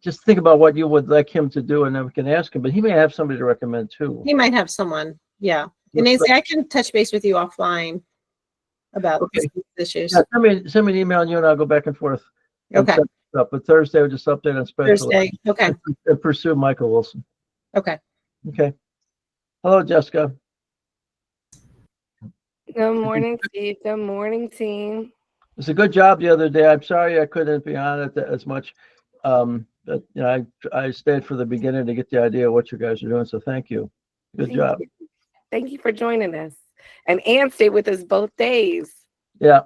just think about what you would like him to do, and then we can ask him. But he may have somebody to recommend too. He might have someone. Yeah. And Nancy, I can touch base with you offline about these issues. Yeah, send me an email, and you and I'll go back and forth. Okay. But Thursday, we'll just update on special. Thursday. Okay. And pursue Michael Wilson. Okay. Okay. Hello, Jessica. Good morning, Steve. Good morning, team. It's a good job the other day. I'm sorry I couldn't be on it as much. But you know, I stayed for the beginning to get the idea of what you guys are doing. So thank you. Good job. Thank you for joining us. And Ann stayed with us both days. Yeah.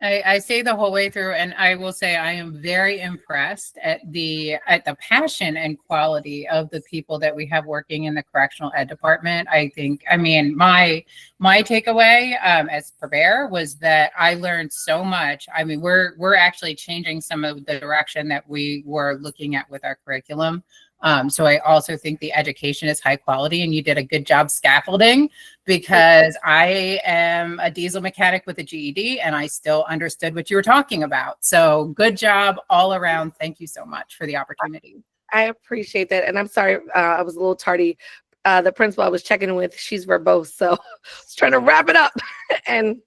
I stayed the whole way through, and I will say I am very impressed at the passion and quality of the people that we have working in the correctional ed department. I mean, my takeaway as Prepare was that I learned so much. I mean, we're actually changing some of the direction that we were looking at with our curriculum. So I also think the education is high quality, and you did a good job scaffolding, because I am a diesel mechanic with a GED and I still understood what you were talking about. So good job all around. Thank you so much for the opportunity. I appreciate that. And I'm sorry, I was a little tardy. The principal I was checking with, she's verbose. So I was trying to wrap it up and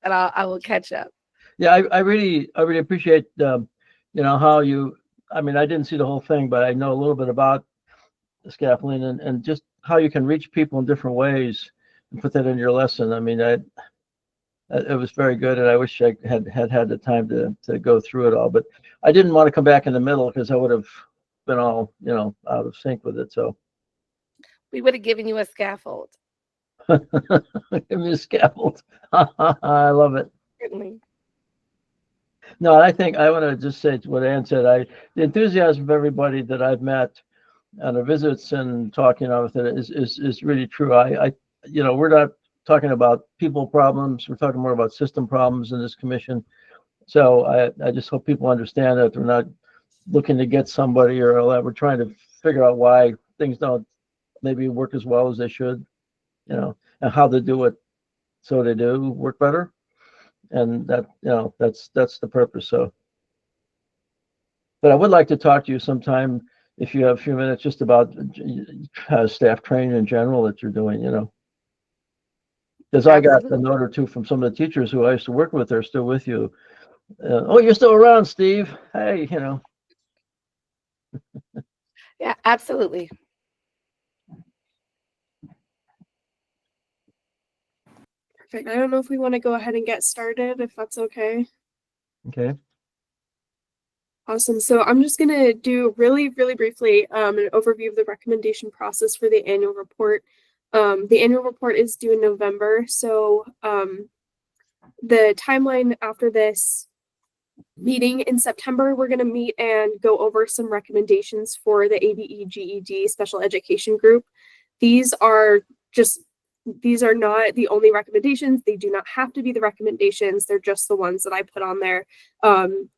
I will catch up. Yeah, I really appreciate, you know, how you, I mean, I didn't see the whole thing, but I know a little bit about the scaffolding and just how you can reach people in different ways and put that in your lesson. I mean, it was very good, and I wish I had the time to go through it all. But I didn't want to come back in the middle, because I would have been all, you know, out of sync with it. So we would have given you a scaffold. Give me a scaffold. I love it. Certainly. No, I think I want to just say what Ann said. The enthusiasm of everybody that I've met on the visits and talking with it is really true. You know, we're not talking about people problems. We're talking more about system problems in this commission. So I just hope people understand that we're not looking to get somebody or that. We're trying to figure out why things don't maybe work as well as they should, you know, and how to do it so they do work better. And that, you know, that's the purpose. So, but I would like to talk to you sometime, if you have a few minutes, just about staff training in general that you're doing, you know. Because I got a note or two from some of the teachers who I used to work with. They're still with you. Oh, you're still around, Steve. Hey, you know. Yeah, absolutely. Perfect. I don't know if we want to go ahead and get started, if that's okay. Okay. Awesome. So I'm just going to do really, really briefly an overview of the recommendation process for the annual report. The annual report is due in November. So the timeline after this meeting in September, we're going to meet and go over some recommendations for the ABE GED special education group. These are not the only recommendations. They do not have to be the recommendations. They're just the ones that I put on there.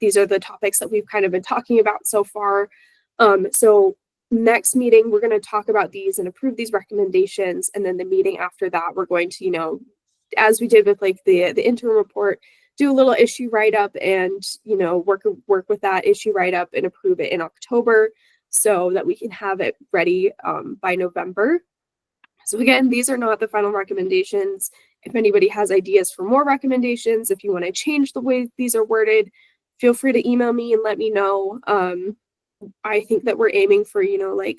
These are the topics that we've kind of been talking about so far. So next meeting, we're going to talk about these and approve these recommendations. And then the meeting after that, we're going to, you know, as we did with like the interim report, do a little issue write-up and, you know, work with that issue write-up and approve it in October so that we can have it ready by November. So again, these are not the final recommendations. If anybody has ideas for more recommendations, if you want to change the way these are worded, feel free to email me and let me know. I think that we're aiming for, you know, like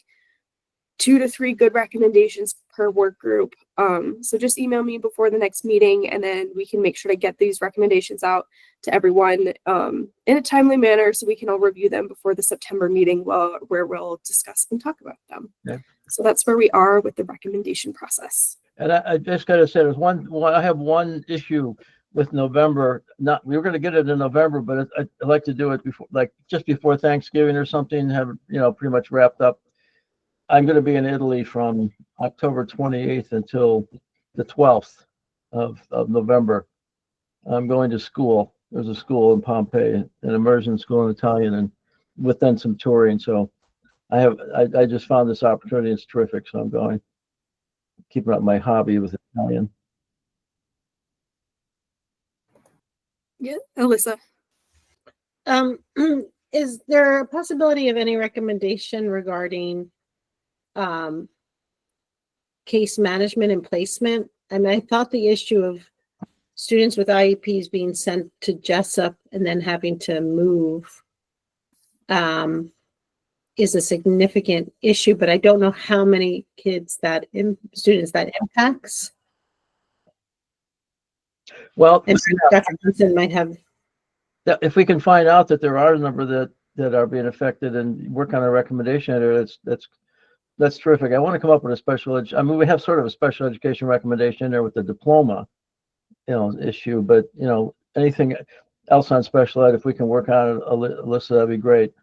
2 to 3 good recommendations per work group. So just email me before the next meeting, and then we can make sure to get these recommendations out to everyone in a timely manner so we can all review them before the September meeting where we'll discuss and talk about them. Yeah. So that's where we are with the recommendation process. And I just got to say, I have one issue with November. We were going to get it in November, but I'd like to do it before, like just before Thanksgiving or something, have it, you know, pretty much wrapped up. I'm going to be in Italy from October 28th until the 12th of November. I'm going to school. There's a school in Pompeii, an immersion school in Italian, and with then some touring. So I just found this opportunity. It's terrific. So I'm going, keeping up my hobby with Italian. Yeah, Alyssa. is there a possibility of any recommendation regarding case management and placement? I mean, I thought the issue of students with IEPs being sent to Jessup and then having to move is a significant issue, but I don't know how many students that impacts. Well, And so Dr. Johnson might have. if we can find out that there are a number that are being affected and work on a recommendation there, that's terrific. I want to come up with a I mean, we have sort of a special education recommendation there with the diploma, issue, but anything else on special ed, if we can work on it, Alyssa, that'd be great.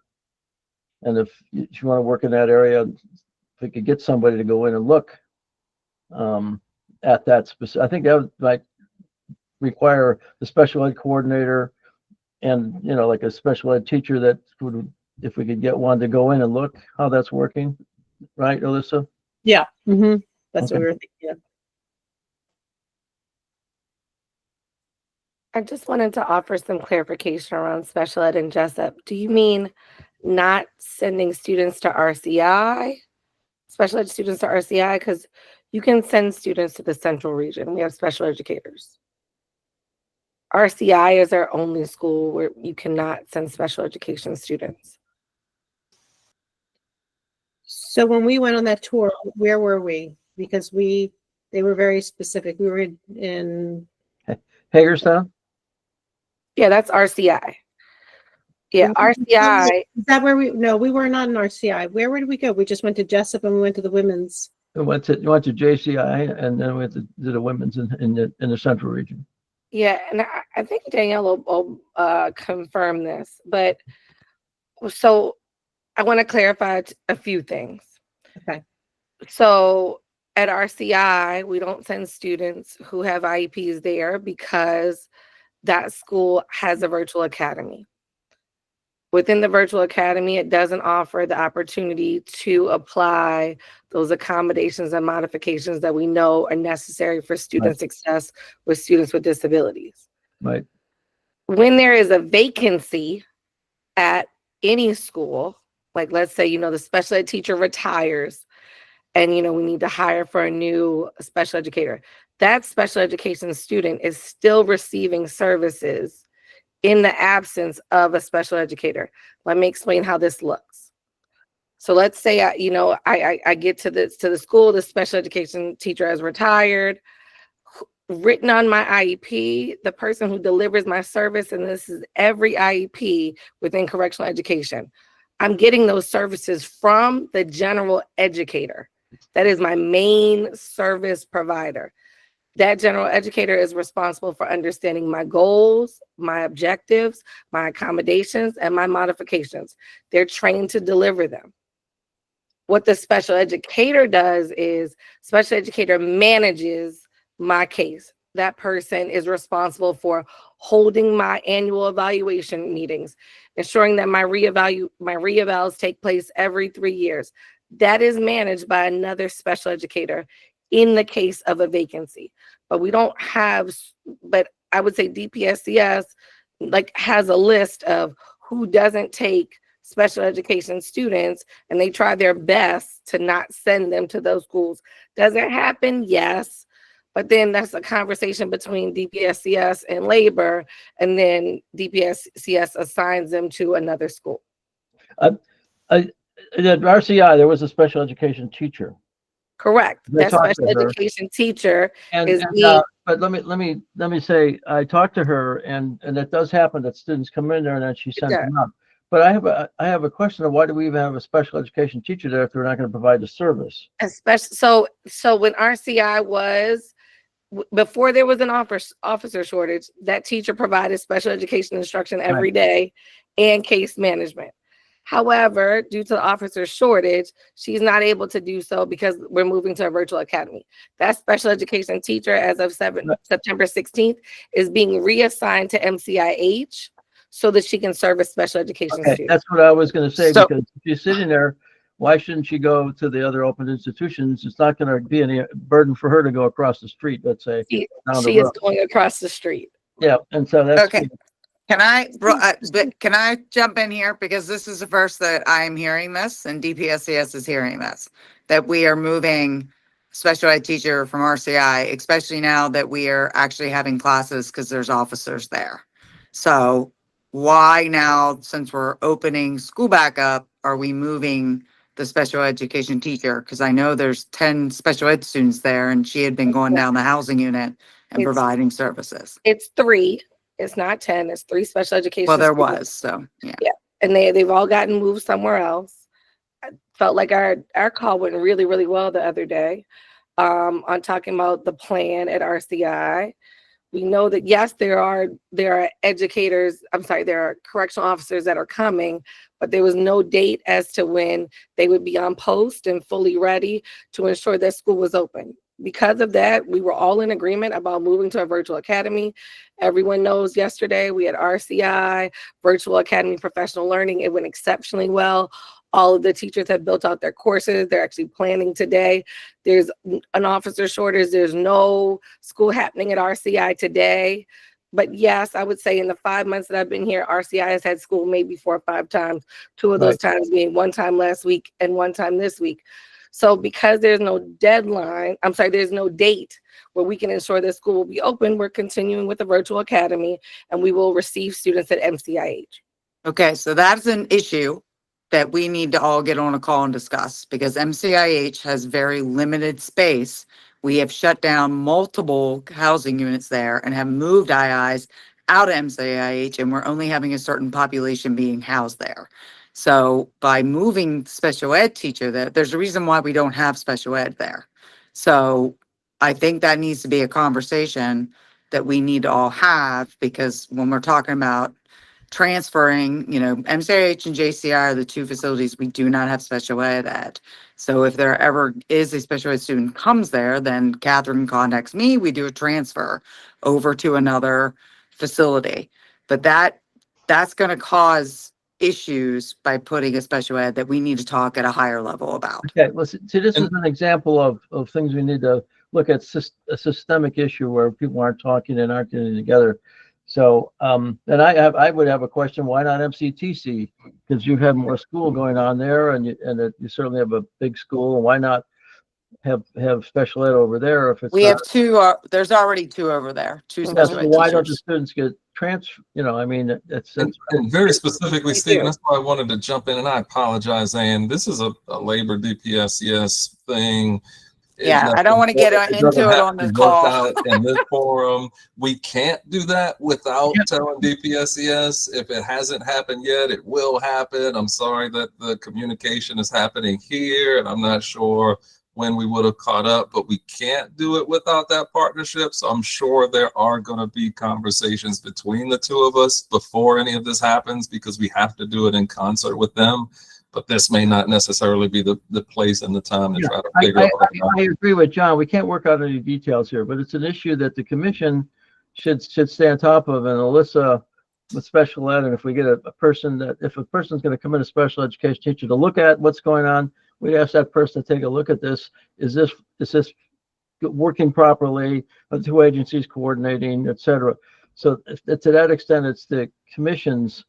And if you want to work in that area, if we could get somebody to go in and look at that specific, I think that might require the special ed coordinator and like a special ed teacher that would, if we could get one to go in and look how that's working, right, Alyssa? Yeah, that's Okay. what we were thinking of. I just wanted to offer some clarification around special ed and Jessup. Do you mean not sending students to RCI, special ed students to RCI? Because you can send students to the central region. We have special educators. RCI is our only school where you cannot send special education students. So when we went on that tour, where were we? Because they were very specific. We were in Hagerstown? Yeah, that's RCI. Yeah, RCI. Is that where no, we were not in RCI. Where did we go? We just went to Jessup and we went to the women's. We went to JCI and then we went to the women's in the central region. Yeah, and I think Danielle will confirm this, but so I want to clarify a few things. Okay. So at RCI, we don't send students who have IEPs there because that school has a virtual academy. Within the virtual academy, it doesn't offer the opportunity to apply those accommodations and modifications that we know are necessary for student success with students with disabilities. Right. When there is a vacancy at any school, like let's say, the special ed teacher retires and, we need to hire for a new special educator, that special education student is still receiving services in the absence of a special educator. Let me explain how this looks. So let's say I get to the school, the special education teacher has retired. Written on my IEP, the person who delivers my service, and this is every IEP within correctional education, I'm getting those services from the general educator. That is my main service provider. That general educator is responsible for understanding my goals, my objectives, my accommodations, and my modifications. They're trained to deliver them. What the special educator does is special educator manages my case. That person is responsible for holding my annual evaluation meetings, ensuring that my reevals take place every 3 years. That is managed by another special educator in the case of a vacancy. But we don't have, but I would say DPSCS has a list of who doesn't take special education students, and they try their best to not send them to those schools. Does it happen? Yes. But then that's a conversation between DPSCS and labor, and then DPSCS assigns them to another school. At RCI, there was a special education teacher. Correct. That special education teacher but let me say, I talked to her, and it does happen that students come in there and then she sends them out. But I have a question of why do we even have a special education teacher there if they're not going to provide the service? Especially so when RCI was, before there was an officer shortage, that teacher provided special education instruction every day and case management. However, due to the officer shortage, she's not able to do so because we're moving to a virtual academy. That special education teacher, as of September 16th, is being reassigned to MCIH so that she can service special education students. That's what I was going to say, because if she's sitting there, why shouldn't she go to the other open institutions? It's not going to be any burden for her to go across the street, let's say. She is going across the street. Yeah, and so that's okay. Can I jump in here? Because this is the first that I'm hearing this and DPSCS is hearing this, that we are moving special ed teacher from RCI, especially now that we are actually having classes because there's officers there. So why now, since we're opening school back up, are we moving the special education teacher? Because I know there's 10 special ed students there and she had been going down the housing unit and It's- providing services. It's 3. It's not 10. It's 3 special education. Well, there students. was, so yeah. And they've all gotten moved somewhere else. I felt like our call went really, really well the other day on talking about the plan at RCI. We know that, yes, there are educators, there are correctional officers that are coming, but there was no date as to when they would be on post and fully ready to ensure that school was open. Because of that, we were all in agreement about moving to a virtual academy. Everyone knows yesterday we had RCI, Virtual Academy Professional Learning. It went exceptionally well. All of the teachers have built out their courses. They're actually planning today. There's an officer shortage. There's no school happening at RCI today. But yes, I would say in the 5 months that I've been here, RCI has had school maybe 4 or 5 times. 2 of those times being one time last week and one time this week. So because there's no deadline, there's no date where we can ensure that school will be open, we're continuing with the virtual academy and we will receive students at MCIH. Okay, so that's an issue that we need to all get on a call and discuss because MCIH has very limited space. We have shut down multiple housing units there and have moved IIs out of MCIH and we're only having a certain population being housed there. So by moving special ed teacher there, there's a reason why we don't have special ed there. So I think that needs to be a conversation that we need to all have because when we're talking about transferring, MCIH and JCI are the 2 facilities we do not have special ed at. So if there ever is a special ed student comes there, then Catherine contacts me, we do a transfer over to another facility. But that's going to cause issues by putting a special ed that we need to talk at a higher level about. Okay, well, see, this is an example of things we need to look at, a systemic issue where people aren't talking and aren't getting together. So, and I would have a question, why not MCTC? Because you have more school going on there and you certainly have a big school, and why not have special ed over there if it's we have 2, there's already 2 over there, 2 special so ed why don't the teachers. students get transferred? I mean, that's and very specifically, Stephen, that's why I wanted to jump in, and I apologize, Ann. This is a labor DPSCS thing. Yeah, I don't want to get into it on this call. In this forum, we can't do that without telling DPSCS. If it hasn't happened yet, it will happen. I'm sorry that the communication is happening here, and I'm not sure when we would have caught up, but we can't do it without that partnership. So I'm sure there are going to be conversations between the 2 of us before any of this happens because we have to do it in concert with them. But this may not necessarily be the place and the time to try to figure out. I agree with John. We can't work out any details here, but it's an issue that the commission should stay on top of. And Alyssa with special ed, and if we get if a person's going to come in, a special education teacher, to look at what's going on, we'd ask that person to take a look at this. Is this working properly? Are the 2 agencies coordinating, et cetera? So to that extent, it's the commission's.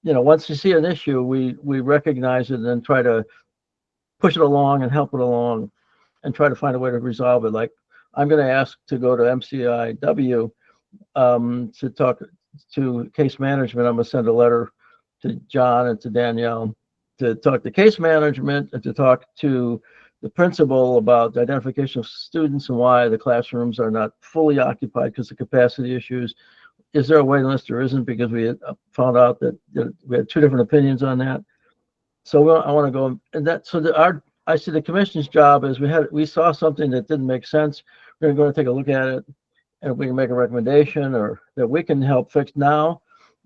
Once you see an issue, we recognize it and then try to push it along and help it along and try to find a way to resolve it. Like, I'm going to ask to go to MCIW to talk to case management. I'm going to send a letter to John and to Danielle to talk to case management and to talk to the principal about the identification of students and why the classrooms are not fully occupied because of capacity issues. Is there a waiting list? There isn't, because we had found out that we had 2 different opinions on that. So I want to go and I see the commission's job is we saw something that didn't make sense. We're going to take a look at it, and if we can make a recommendation or that we can help fix now,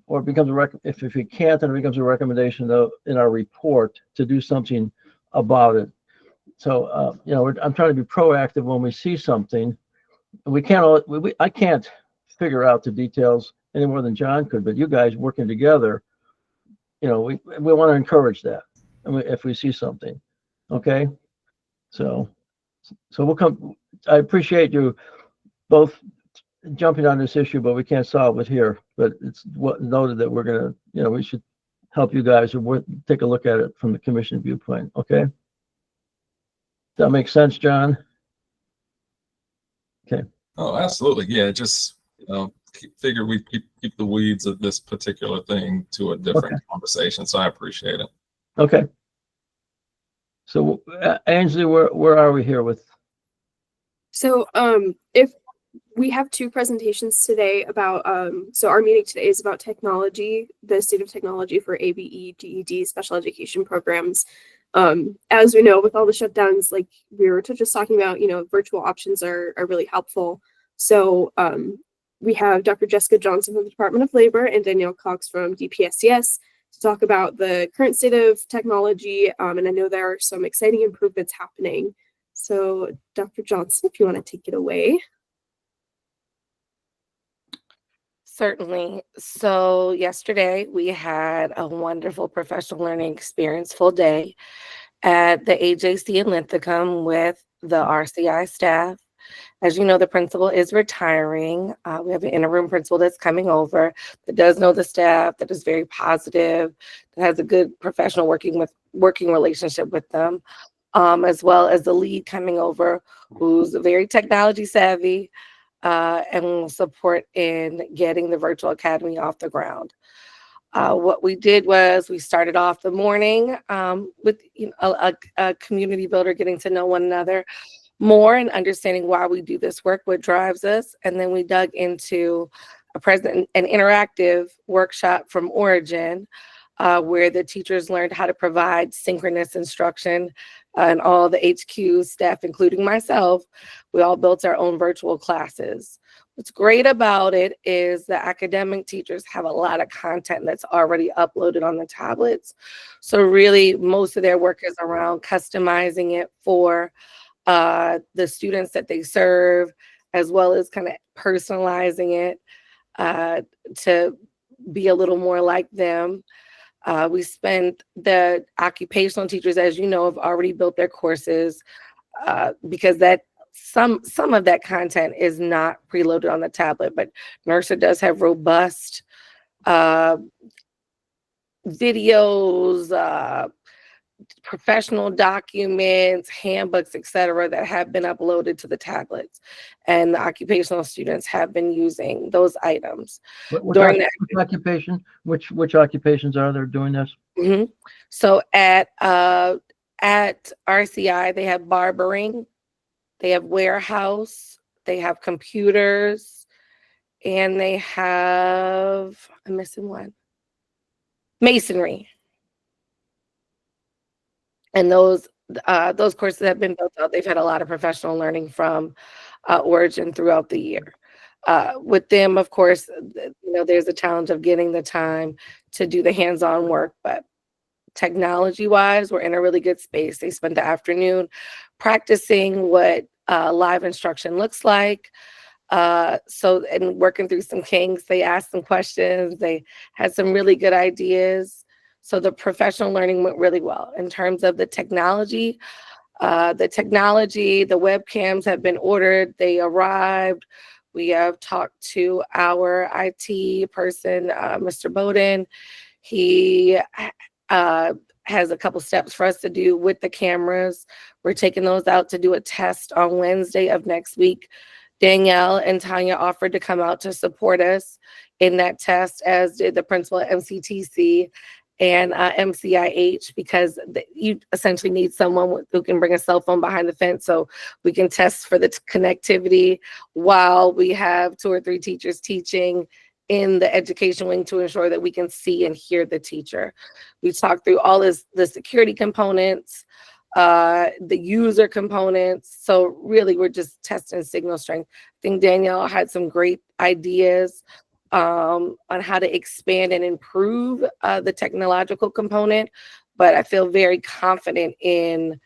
or it becomes if we can't, then it becomes a recommendation in our report to do something about it. So I'm trying to be proactive when we see something. We can't. I can't figure out the details any more than John could, but you guys working together, we want to encourage that. If we see something, okay. So we'll come. I appreciate you both jumping on this issue, but we can't solve it here. But it's noted that we're gonna, we should help you guys or take a look at it from the commission viewpoint. Okay. Does that make sense, John? Okay. Oh, absolutely. Yeah, just figure we keep the weeds of this particular thing to a different conversation. So I appreciate it. Okay. So Ainsley, where are we here with? So if we have two presentations today about so our meeting today is about technology, the state of technology for ABE, GED, special education programs. As we know, with all the shutdowns, like we were just talking about, virtual options are really helpful. So we have Dr. Jessica Johnson from the Department of Labor and Danielle Cox from DPSCS to talk about the current state of technology. And I know there are some exciting improvements happening. So Dr. Johnson, if you want to take it away. Certainly. So yesterday we had a wonderful professional learning experience, full day at the AJC in Linthicum with the RCI staff. As you know, the principal is retiring. We have an interim principal that's coming over that does know the staff, that is very positive, that has a good professional working relationship with them, as well as the lead coming over, who's very technology savvy, and will support in getting the virtual academy off the ground. What we did was we started off the morning with a community builder, getting to know one another more and understanding why we do this work, what drives us. And then we dug into an interactive workshop from Origin, where the teachers learned how to provide synchronous instruction, and all the HQ staff, including myself, we all built our own virtual classes. What's great about it is the academic teachers have a lot of content that's already uploaded on the tablets. So really most of their work is around customizing it for the students that they serve, as well as kind of personalizing it to be a little more like them. The occupational teachers, as you know, have already built their courses because some of that content is not preloaded on the tablet, but NERSA does have robust videos, professional documents, handbooks, etc., that have been uploaded to the tablets, and the occupational students have been using those items. Which occupations are there doing this? Mm-hmm. So at RCI, they have barbering, they have warehouse, they have computers, and they have, I'm missing one, masonry. And those courses have been built out. They've had a lot of professional learning from Origin throughout the year. With them, of course, there's a challenge of getting the time to do the hands-on work, but technology-wise, we're in a really good space. They spent the afternoon practicing what live instruction looks like. And working through some kinks, they asked some questions. They had some really good ideas. So the professional learning went really well. In terms of the technology, the webcams have been ordered. They arrived. We have talked to our IT person, Mr. Bowden. He has a couple steps for us to do with the cameras. We're taking those out to do a test on Wednesday of next week. Danielle and Tanya offered to come out to support us in that test, as did the principal at MCTC and MCIH, because you essentially need someone who can bring a cell phone behind the fence so we can test for the connectivity while we have 2 or 3 teachers teaching in the education wing to ensure that we can see and hear the teacher. We talked through all the security components, the user components. So really, we're just testing signal strength. I think Danielle had some great ideas on how to expand and improve the technological component, but I feel very confident in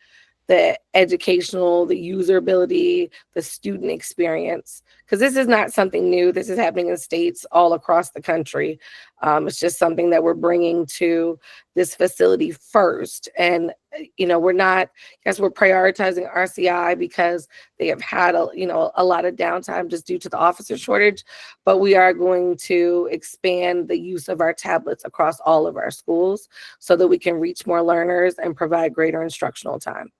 the educational, the usability, the student experience. Because this is not something new. This is happening in states all across the country. It's just something that we're bringing to this facility first. And, we're not, yes, we're prioritizing RCI because they have had a lot of downtime just due to the officer shortage, but we are going to expand the use of our tablets across all of our schools so that we can reach more learners and provide greater instructional time.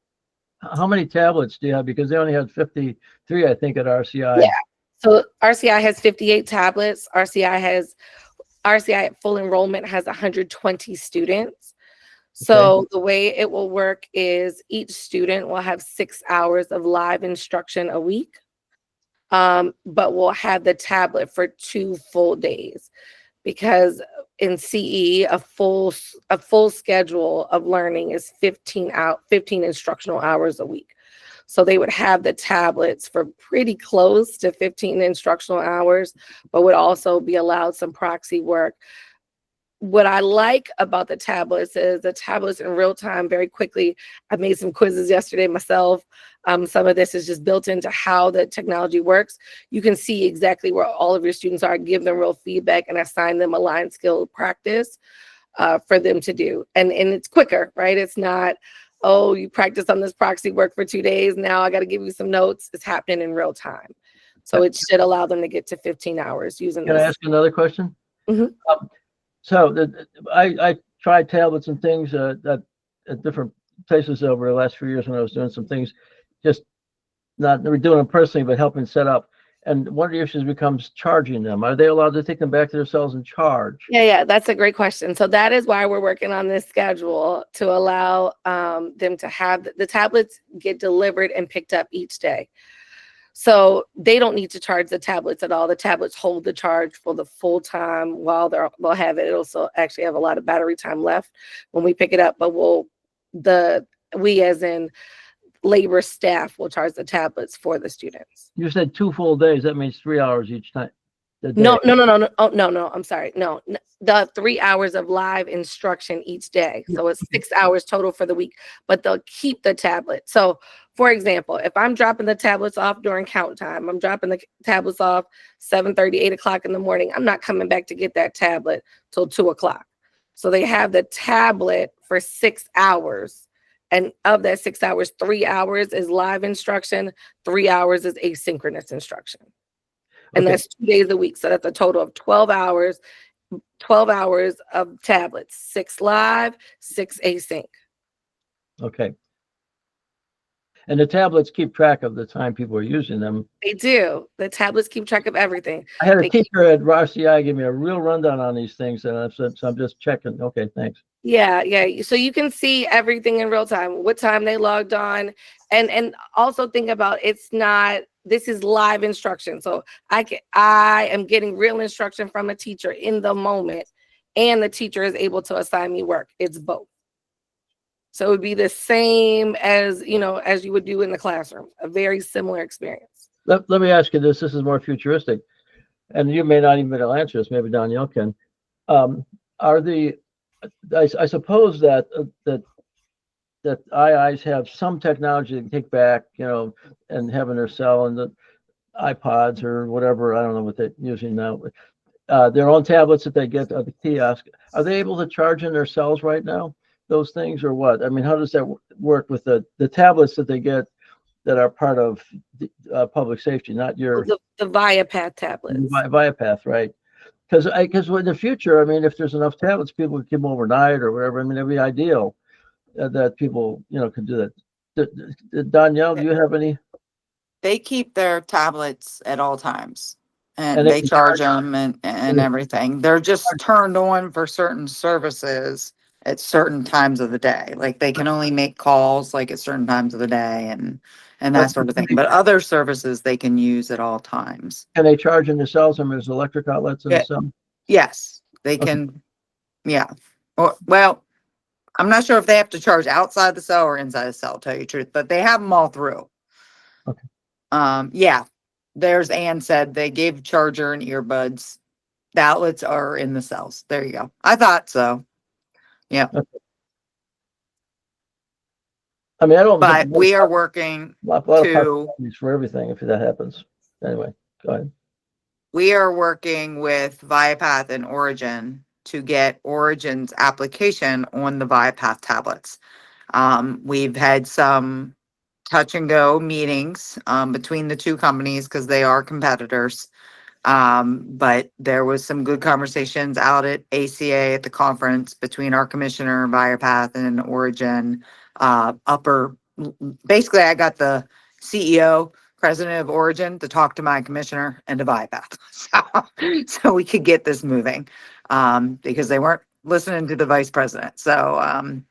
How many tablets do you have? Because they only had 53, I think, at RCI. Yeah. So RCI has 58 tablets. RCI at full enrollment has 120 students. So the way it will work is each student will have 6 hours of live instruction a week, but we'll have the tablet for 2 full days, because in CE, a full schedule of learning is 15 instructional hours a week. So they would have the tablets for pretty close to 15 instructional hours, but would also be allowed some proxy work. What I like about the tablets is the tablets in real time, very quickly. I made some quizzes yesterday myself. Some of this is just built into how the technology works. You can see exactly where all of your students are, give them real feedback, and assign them a line skill practice for them to do. And it's quicker, right? It's not, oh, you practiced on this proxy work for 2 days. Now I got to give you some notes. It's happening in real time. So it should allow them to get to 15 hours using Can this. I ask another question? Mhm. So I tried tablets and things at different places over the last few years when I was doing some things, just not doing them personally, but helping set up. And one of the issues becomes charging them. Are they allowed to take them back to themselves and charge? Yeah, that's a great question. So that is why we're working on this schedule to allow them to have the tablets get delivered and picked up each day. So they don't need to charge the tablets at all. The tablets hold the charge for the full time while they'll have it. It'll also actually have a lot of battery time left when we pick it up, but we as in labor staff will charge the tablets for the students. You said 2 full days. That means 3 hours each time. No. Oh, no. I'm sorry. No, the 3 hours of live instruction each day. So it's 6 hours total for the week, but they'll keep the tablet. So for example, if I'm dropping the tablets off during count time, I'm dropping the tablets off 7:30, 8 o'clock in the morning. I'm not coming back to get that tablet till 2 o'clock. So they have the tablet for 6 hours. And of that 6 hours, 3 hours is live instruction, 3 hours is asynchronous instruction. And Okay. that's 2 days a week. So that's a total of 12 hours of tablets, 6 live, 6 async. Okay. And the tablets keep track of the time people are using them. They do. The tablets keep track of everything. I had a They teacher at RCI give me a real rundown on these things, and so I'm just checking. Okay, thanks. Yeah. So you can see everything in real time, what time they logged on, and also think about this is live instruction. So I am getting real instruction from a teacher in the moment, and the teacher is able to assign me work. It's both. So it would be the same as you would do in the classroom, a very similar experience. Let me ask you this. This is more futuristic, and you may not even be able to answer this. Maybe Danielle can. I suppose that IIs have some technology they can take back, and have in their cell and the iPods or whatever. I don't know what they're using now. Their own tablets that they get at the kiosk. Are they able to charge in their cells right now? Those things, or what? I mean, how does that work with the tablets that they get that are part of public safety, not your The ViaPath tablets. ViaPath, right? Because in the future, I mean, if there's enough tablets, people can keep them overnight or whatever. I mean, it'd be ideal that people, could do that. Danielle, do you have any? They keep their tablets at all times, And and they they can charge charge them and everything. They're just turned on for certain services at certain times of the day. Like they can only make calls like at certain times of the day and that sort of thing. But other services they can use at all times. Can they charge in the cells? I mean, there's electric outlets in the Yeah. cell. Yes, they Okay. can. Yeah. Well, I'm not sure if they have to charge outside the cell or inside the cell, to tell you the truth, but they have them all through. Okay. Yeah. There's Ann said they gave charger and earbuds. The outlets are in the cells. There you go. I thought so. Yeah. Okay. I mean, I don't. But we are working a lot of to, possibilities for everything if that happens. Anyway, go ahead. we are working with Viapath and Origin to get Origin's application on the Viapath tablets. We've had some touch and go meetings between the two companies because they are competitors. But there was some good conversations out at ACA at the conference between our commissioner, Viapath, and Origin. Basically, I got the CEO, president of Origin, to talk to my commissioner and to Viapath, so we could get this moving, because they weren't listening to the vice president. So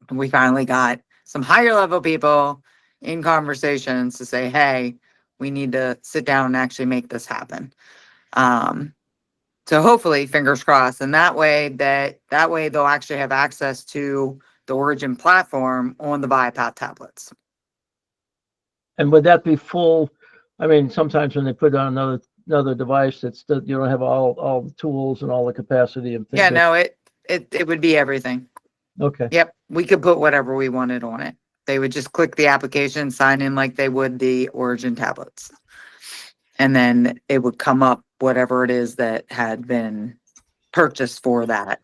we finally got some higher level people in conversations to say, hey, we need to sit down and actually make this happen. So hopefully, fingers crossed, and that way they'll actually have access to the Origin platform on the Viapath tablets. And would that be full? I mean, sometimes when they put on another device, it's that you don't have all the tools and all the capacity of things. Yeah, no, it would be everything. Okay. Yep, we could put whatever we wanted on it. They would just click the application, sign in like they would the Origin tablets. And then it would come up whatever it is that had been purchased for that,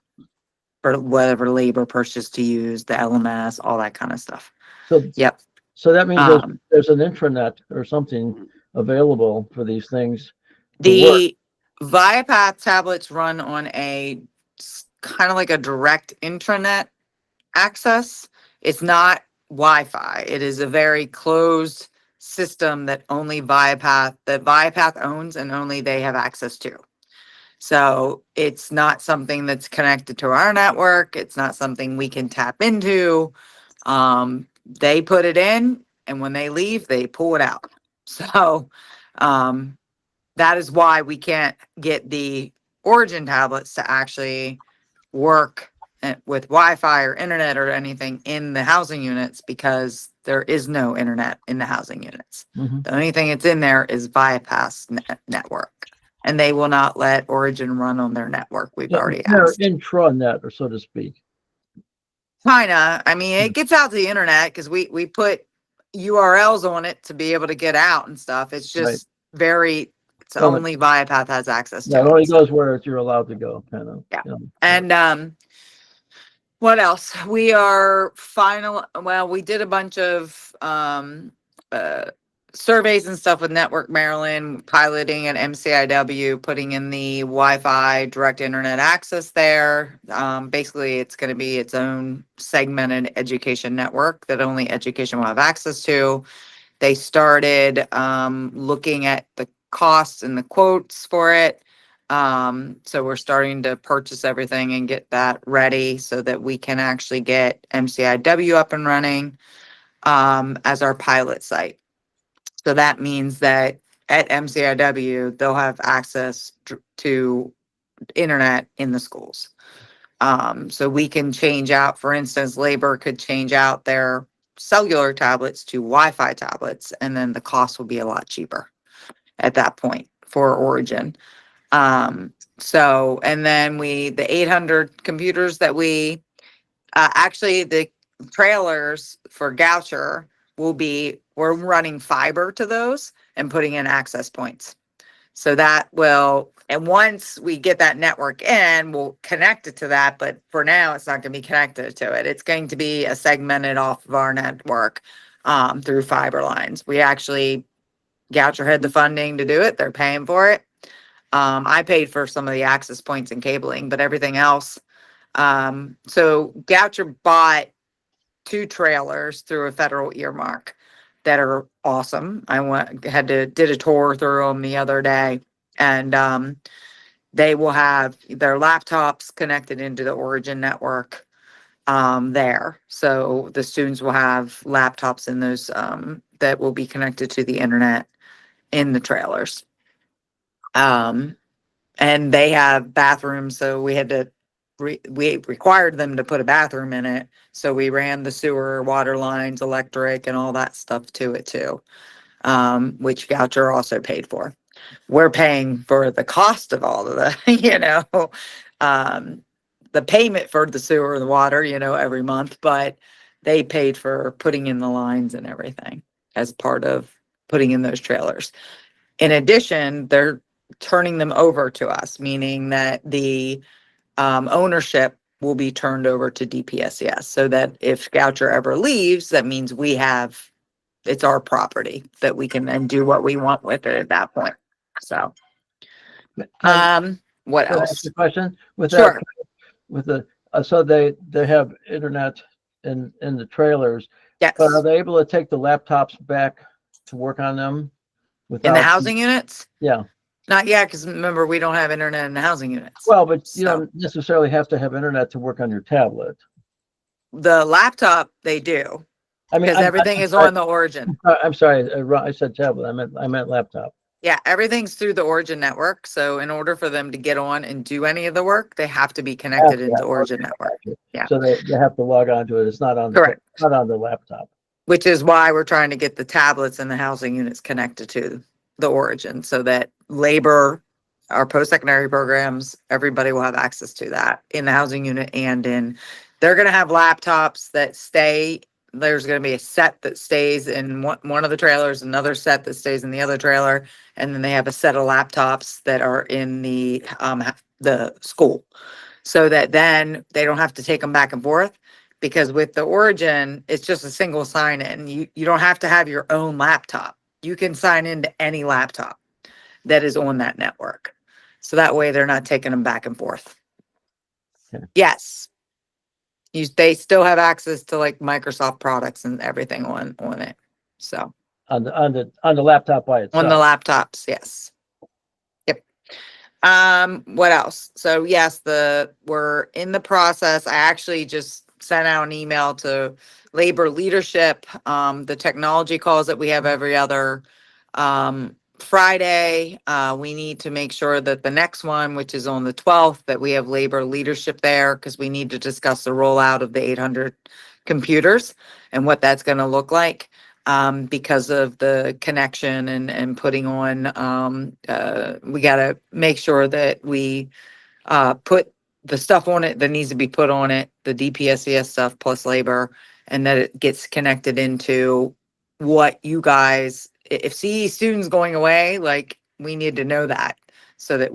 or whatever labor purchase to use, the LMS, all that kind of stuff. So Yep. So that means there's an intranet or something available for these things. The Viapath tablets run on a kind of like a direct intranet access. It's not Wi-Fi. It is a very closed system that only Viapath owns and only they have access to. So it's not something that's connected to our network. It's not something we can tap into. They put it in, and when they leave, they pull it out. So that is why we can't get the Origin tablets to actually work with Wi-Fi or internet or anything in the housing units, because there is no internet in the housing units. Mm-hmm. The only thing that's in there is Viapath's network, and they will not let Origin run on their network. We've already asked. Intranet, or so to speak. Kinda. I mean, it gets out to the internet because we put URLs on it to be able to get out and stuff. It's just it's only Viapath has access to. Yeah, it only goes where you're allowed to go, kind of. Yeah. And what else? We are we did a bunch of surveys and stuff with Network Maryland, piloting at MCIW, putting in the Wi-Fi direct internet access there. Basically, it's going to be its own segmented education network that only education will have access to. They started looking at the costs and the quotes for it. So we're starting to purchase everything and get that ready so that we can actually get MCIW up and running as our pilot site. So that means that at MCIW, they'll have access to internet in the schools. So we can change out, for instance, labor could change out their cellular tablets to Wi-Fi tablets, and then the cost will be a lot cheaper at that point for Origin. So, and then the 800 computers that we, actually the trailers for Goucher we're running fiber to those and putting in access points. So and once we get that network in, we'll connect it to that. But for now, it's not going to be connected to it. It's going to be a segmented off of our network through fiber lines. Goucher had the funding to do it. They're paying for it. I paid for some of the access points and cabling, but everything else. So Goucher bought 2 trailers through a federal earmark that are awesome. Did a tour through them the other day, and they will have their laptops connected into the Origin network there. So the students will have laptops in those that will be connected to the internet in the trailers. And they have bathrooms, so we had to we required them to put a bathroom in it. So we ran the sewer, water lines, electric, and all that stuff to it too, which Goucher also paid for. We're paying for the cost of all of the, the payment for the sewer and the water, every month. But they paid for putting in the lines and everything as part of putting in those trailers. In addition, they're turning them over to us, meaning that the ownership will be turned over to DPSES, so that if Goucher ever leaves, that means it's our property that we can then do what we want with it at that point. So, what Can I ask else? a question with Sure. that? With the so they have internet in the trailers, Yes. but are they able to take the laptops back to work on them In without the housing units? Yeah. Not yet, because remember, we don't have internet in the housing units. Well, but you So- don't necessarily have to have internet to work on your tablet. The laptop, they do, I mean, because everything is on the Origin. I'm sorry, I said tablet. I meant laptop. Yeah, everything's through the Origin network. So in order for them to get on and do any of the work, they have to be connected into Origin network. Yeah. So they have to log on to it. It's not on Correct. not on the laptop. Which is why we're trying to get the tablets and the housing units connected to the Origin, so that labor, our post-secondary programs, everybody will have access to that in the housing unit they're going to have laptops that stay. There's going to be a set that stays in one of the trailers, another set that stays in the other trailer. And then they have a set of laptops that are in the school, so that then they don't have to take them back and forth. Because with the Origin, it's just a single sign in. You don't have to have your own laptop. You can sign into any laptop that is on that network. So that way they're not taking them back and forth. Okay. Yes. They still have access to like Microsoft products and everything on it. So On the laptop by itself. on the laptops, yes. Yep. What else? So yes, we're in the process. I actually just sent out an email to labor leadership, the technology calls that we have every other Friday. We need to make sure that the next one, which is on the 12th, that we have labor leadership there, because we need to discuss the rollout of the 800 computers and what that's going to look like, because of the connection and putting on, we got to make sure that we put the stuff on it that needs to be put on it, the DPSES stuff plus labor, and that it gets connected into what you guys, if CE students going away, like, we need to know that, so that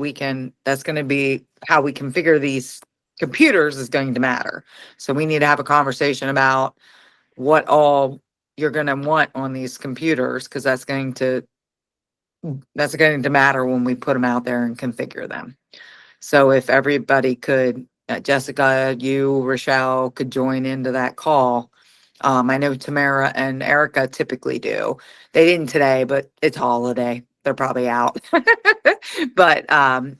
that's going to be how we configure these computers is going to matter. So we need to have a conversation about what all you're going to want on these computers, because that's going to matter when we put them out there and configure them. So if everybody could, Jessica, you, Rochelle, could join into that call. I know Tamara and Erica typically do. They didn't today, but it's holiday. They're probably out. But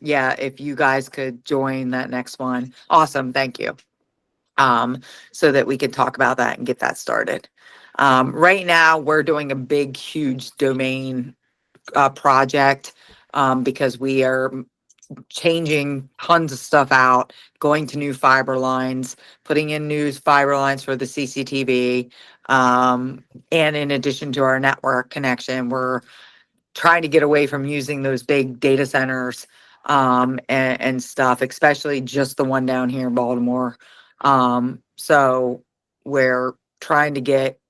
yeah, if you guys could join that next one, awesome. Thank you. So that we could talk about that and get that started. Right now, we're doing a big, huge domain project, because we are changing tons of stuff out, going to new fiber lines, putting in new fiber lines for the CCTV. And in addition to our network connection, we're trying to get away from using those big data centers, and stuff, especially just the one down here in Baltimore. So we're trying to get,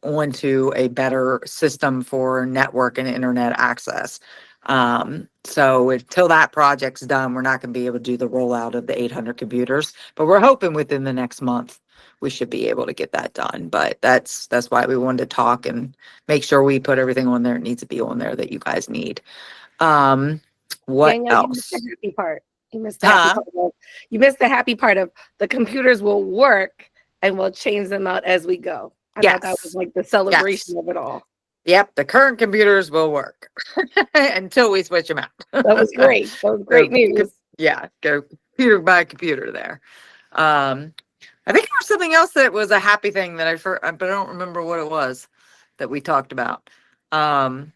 onto a better system for network and internet access. So until that project's done, we're not going to be able to do the rollout of the 800 computers, but we're hoping within the next month we should be able to get that done. But that's why we wanted to talk and make sure we put everything on there. It needs to be on there that you guys need. What Danielle, you missed else? the happy part. You missed the happy part you missed the happy part of the computers will work, and we'll change them out as we go. I thought that was like the celebration of it all. Yep, the current computers will work until we switch them out. That was great. That was great news. Yeah, go computer by computer there. I think there was something else that was a happy thing that but I don't remember what it was that we talked about. I'm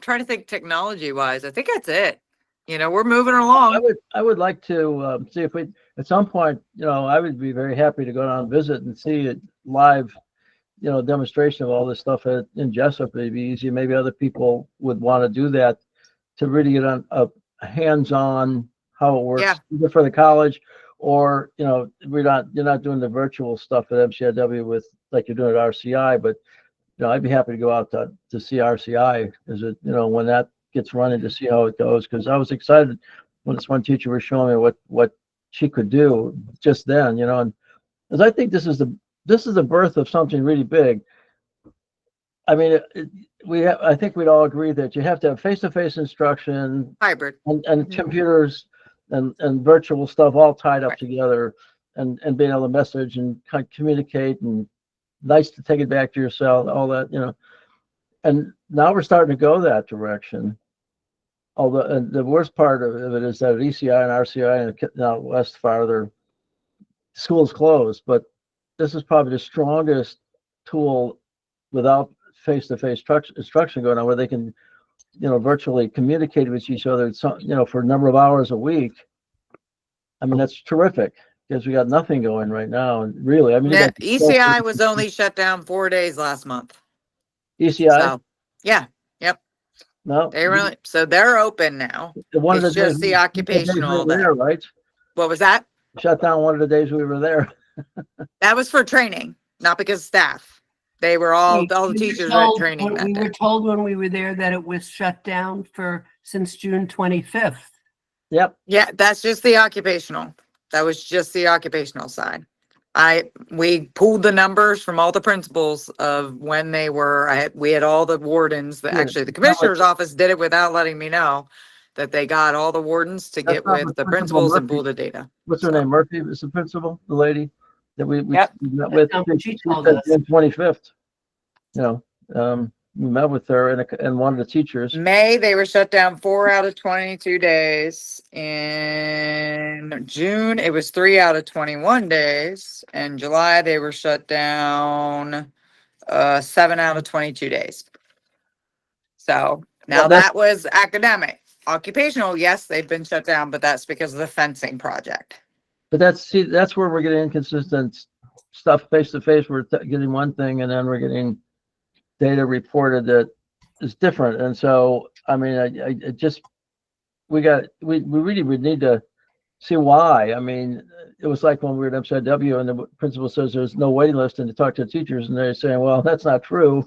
trying to think technology wise. I think that's it. We're moving along. I would like to see if we, at some point, I would be very happy to go down and visit and see it live, demonstration of all this stuff in Jessup. It'd be easy. Maybe other people would want to do that, to really get on a hands-on how it works, either for the college or, you know, you're not doing the virtual stuff at MCIW with, like you're doing at RCI, but, you know, I'd be happy to go out to see RCI, is it, you know, when that gets running, to see how it goes. Cause I was excited when this one teacher was showing me what she could do just then, you know, and as I think this is the birth of something really big. I mean, I think we'd all agree that you have to have face-to-face instruction Hybrid. and Mhm. computers and virtual stuff all tied up Right. together, and being able to message and kind of communicate, and nice to take it back to yourself, all that, you know. And now we're starting to go that direction. Although, and the worst part of it is that at ECI and RCI and now west farther, schools closed, but this is probably the strongest tool without face-to-face instruction going on, where they can, you know, virtually communicate with each other, you know, for a number of hours a week. I mean, that's terrific, because we got nothing going right now. And really, I mean, you Yeah, got ECI was only shut down 4 days last month. ECI. So, yeah, yep. No, So they're open now. one of It's the days, just the we occupational were that, there, right? what was that? Shut down one of the days we were there. That was for training, not because staff. They were all We the were teachers were at told training that we day. were told when we were there that it was shut down since June 25th. Yep. Yeah, that's just the occupational. That was just the occupational side. We pulled the numbers from all the principals of when they were, we had all the wardens, Yeah. actually the commissioner's office did it without letting me know, that they got all the wardens to That's get not with the Principal principals and Murphy. pull the data. What's her So, name? Murphy is the principal, the lady that we Yep. met with. That's what she told said us. June 25th. You know, we met with her and one of the teachers. May, they were shut down 4 out of 22 days. In June, it was 3 out of 21 days. In July, they were shut down 7 out of 22 days. So now Well, that's- that was academic. Occupational, yes, they've been shut down, but that's because of the fencing project. But that's where we're getting inconsistent stuff face to face. We're getting one thing, and then we're getting data reported that is different. And so, I mean, I just we really would need to see why. I mean, it was like when we were at MCIW and the principal says there's no waiting list, and to talk to the teachers, and they're saying, well, that's not true,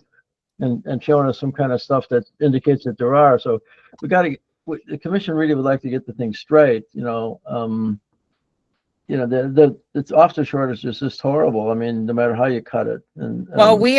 and showing us some kind of stuff that indicates that there are. So we got to. The commission really would like to get the thing straight. You know, the officer shortage is just horrible. I mean, no matter how you cut it. And Well, we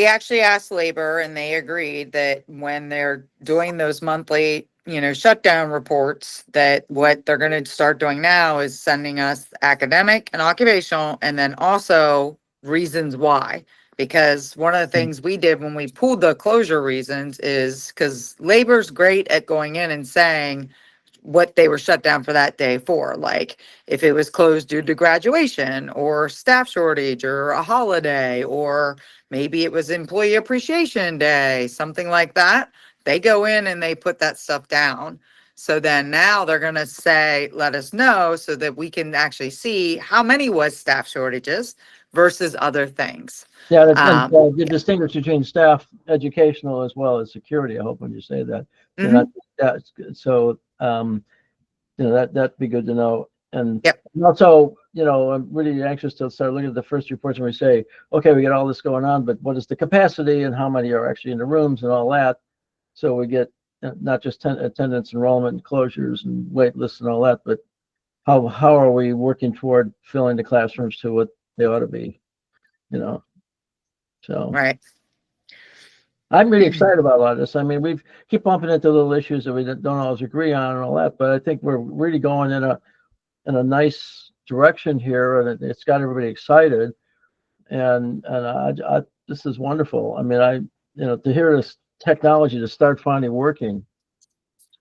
actually asked labor and they agreed that when they're doing those monthly, shutdown reports, that what they're going to start doing now is sending us academic and occupational, and then also reasons why. Because one of the things we did when we pulled the closure reasons is because labor's great at going in and saying what they were shut down for that day for, like if it was closed due to graduation or staff shortage or a holiday, or maybe it was employee appreciation day, something like that. They go in and they put that stuff down. So then now they're going to say, let us know so that we can actually see how many was staff shortages versus other things. Yeah, you distinguish between staff, educational, as well as security. I hope when you say that, you're not. So, that'd be good to know. And Yep. Also, I'm really anxious to start looking at the first reports and we say, okay, we got all this going on, but what is the capacity and how many are actually in the rooms and all that? So we get not just attendance, enrollment, and closures, and wait lists and all that, but how are we working toward filling the classrooms to what they ought to be? So Right. I'm really excited about a lot of this. I mean, we keep bumping into little issues that we don't always agree on and all that, but I think we're really going in a nice direction here, and it's got everybody excited. And this is wonderful. I mean, to hear this technology to start finally working.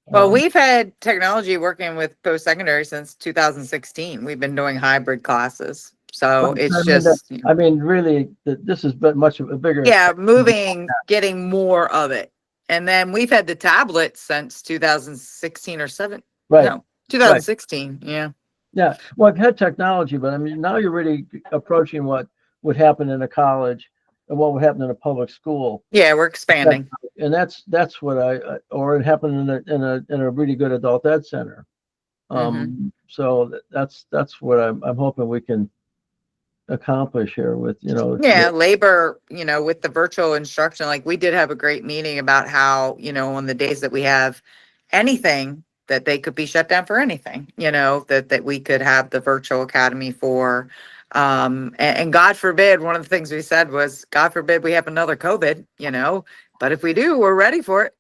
Well, we've had technology working with post-secondary since 2016. We've been doing hybrid classes. So it's really, this has been much of a bigger. Yeah, getting more of it. And then we've had the tablets since 2016 or 7. Right. No, 2016. Right. Yeah. Yeah. Well, I've had technology, but I mean, now you're really approaching what would happen in a college and what would happen in a public school. Yeah, we're expanding. And that's what or it happened in a really good adult ed center. So that's what I'm hoping we can accomplish here with, Yeah, labor, with the virtual instruction, like we did have a great meeting about how, on the days that we have anything that they could be shut down for anything, that we could have the virtual academy for. And God forbid, one of the things we said was, God forbid we have another COVID, but if we do, we're ready for it.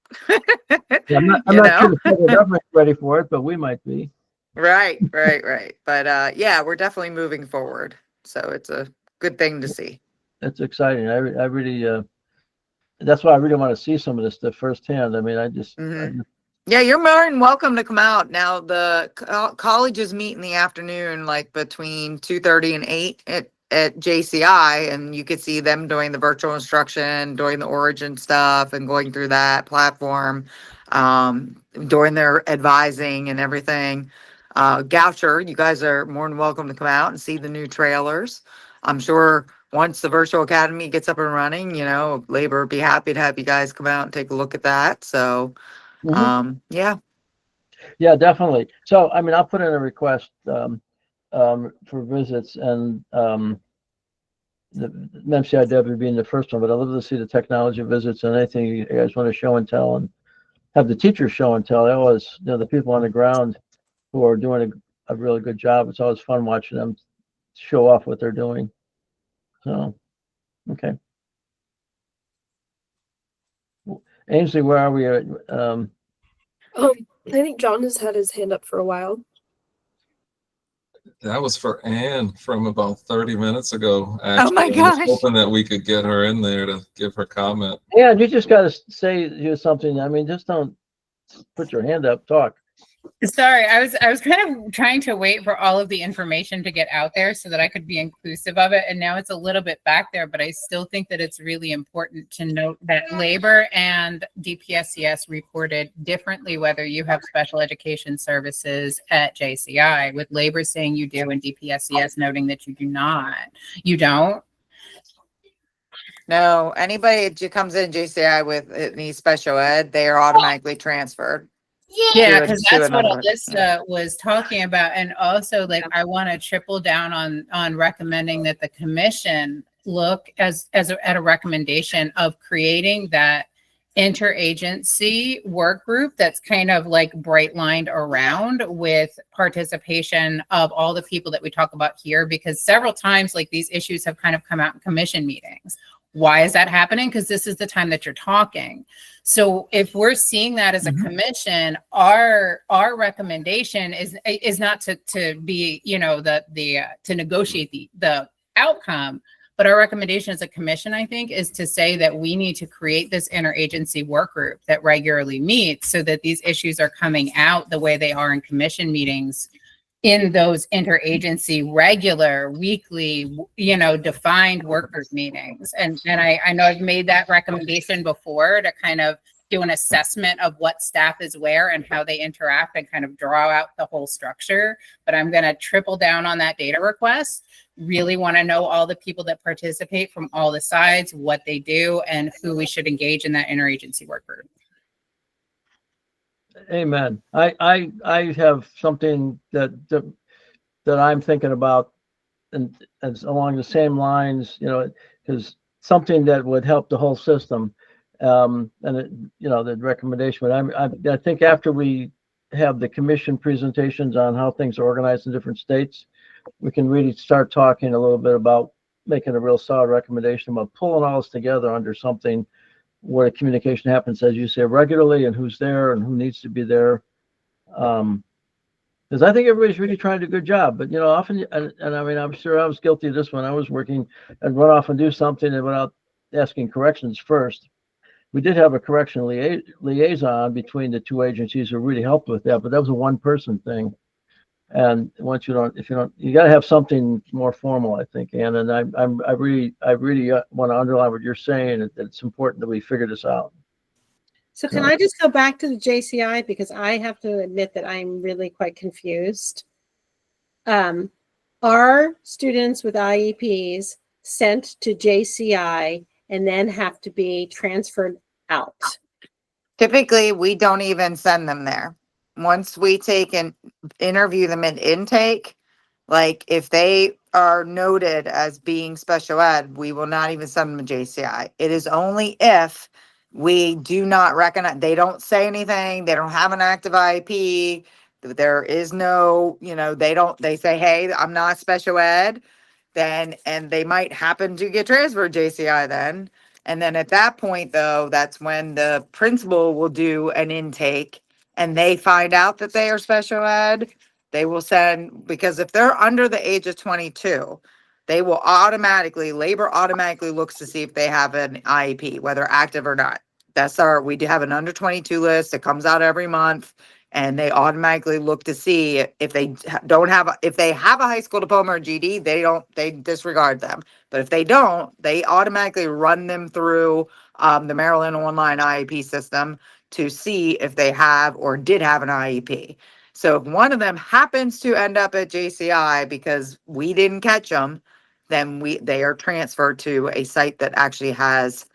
Yeah, I'm not sure the federal government's ready for it, but we might be. Right. But yeah, we're definitely moving forward. So it's a good thing to see. It's exciting. I really, that's why I really want to see some of this stuff firsthand. I mean, Yeah, you're more than welcome to come out. Now the colleges meet in the afternoon, like between 2:30 and 8 at JCI, and you could see them doing the virtual instruction, doing the origin stuff and going through that platform, doing their advising and everything. Goucher, you guys are more than welcome to come out and see the new trailers. I'm sure once the virtual academy gets up and running, labor would be happy to have you guys come out and take a look at that. So yeah, definitely. So, I mean, I'll put in a request for visits, and the MCIW being the first one, but I'd love to see the technology visits and anything you guys want to show and tell, and have the teachers show and tell. I always, the people on the ground who are doing a really good job. It's always fun watching them show off what they're doing. So, okay. Ainsley, where are we at? I think John has had his hand up for a while. That was for Anne from about 30 minutes ago. Oh my Actually, I was gosh. hoping that we could get her in there to give her comment. Yeah, you just got to say something. I mean, just don't put your hand up, talk. Sorry, I was kind of trying to wait for all of the information to get out there so that I could be inclusive of it. And now it's a little bit back there, but I still think that it's really important to note that labor and DPSCS reported differently whether you have special education services at JCI, with labor saying you do and DPSCS noting that you do not. You don't? No, anybody that comes in JCI with any special ed, they are automatically transferred. Yeah, because that's what another. Alyssa was talking about. And also, like, I want to triple down on recommending that the commission look at a recommendation of creating that interagency work group that's kind of like bright lined around with participation of all the people that we talk about here, because several times like these issues have kind of come out in commission meetings. Why is that happening? Because this is the time that you're talking. So if we're seeing that as a commission, our recommendation is not to be, to negotiate the outcome, but our recommendation as a commission, I think, is to say that we need to create this interagency work group that regularly meets so that these issues are coming out the way they are in commission meetings, in those interagency regular weekly, defined workers meetings. And I know I've made that recommendation before to kind of do an assessment of what staff is where and how they interact and kind of draw out the whole structure. But I'm going to triple down on that data request. Really want to know all the people that participate from all the sides, what they do, and who we should engage in that interagency work group. Amen. I have something that I'm thinking about, and along the same lines, because something that would help the whole system. And the recommendation. But I think after we have the commission presentations on how things are organized in different states, we can really start talking a little bit about making a real solid recommendation about pulling all this together under something where communication happens, as you say, regularly, and who's there and who needs to be there. Because I think everybody's really trying to do a good job, but often, and I mean, I'm sure I was guilty of this when I was working, and run off and do something and without asking corrections first. We did have a correction liaison between the two agencies who really helped with that, but that was a one-person thing. And once you got to have something more formal, I think, Ann. And I really want to underline what you're saying, that it's important that we figure this out. So can I just go back to the JCI, because I have to admit that I'm really quite confused. Are students with IEPs sent to JCI and then have to be transferred out? Typically, we don't even send them there. once we take and interview them in intake, like if they are noted as being special ed, we will not even send them to JCI. It is only if we do not recognize, they don't say anything, they don't have an active IEP, there is no, they say, hey, I'm not special ed, then, and they might happen to get transferred to JCI then. And then at that point, though, that's when the principal will do an intake and they find out that they are special ed. They will send, because if they're under the age of 22, they will automatically, labor automatically looks to see if they have an IEP, whether active or not. We do have an under 22 list. It comes out every month and they automatically look to see if they if they have a high school diploma or GED, they disregard them. But if they don't, they automatically run them through the Maryland online IEP system to see if they have or did have an IEP. So if one of them happens to end up at JCI because we didn't catch them, then they are transferred to a site that actually has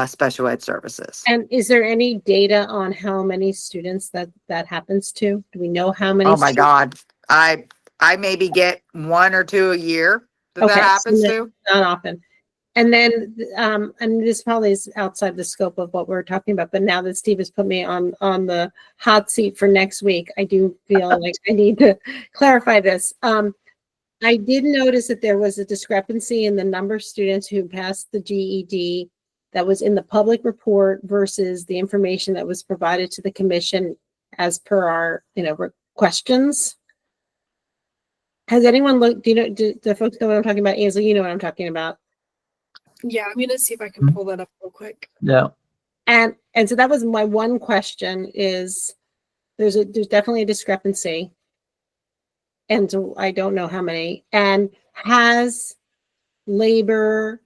special ed services. And is there any data on how many students that happens to? Do we know how many? Oh my God. I maybe get 1 or 2 a year that Okay, happens so to. not often. And then, and this probably is outside the scope of what we're talking about, but now that Steve has put me on the hot seat for next week, I do feel like I need to clarify this. I did notice that there was a discrepancy in the number of students who passed the GED that was in the public report versus the information that was provided to the commission as per our, questions. Has anyone looked, do the folks know what I'm talking about? Ainsley, you know what I'm talking about. Yeah, I'm gonna see if I can pull that up real quick. Yeah. And so that was my one question is there's definitely a discrepancy. And so I don't know how many. And has labor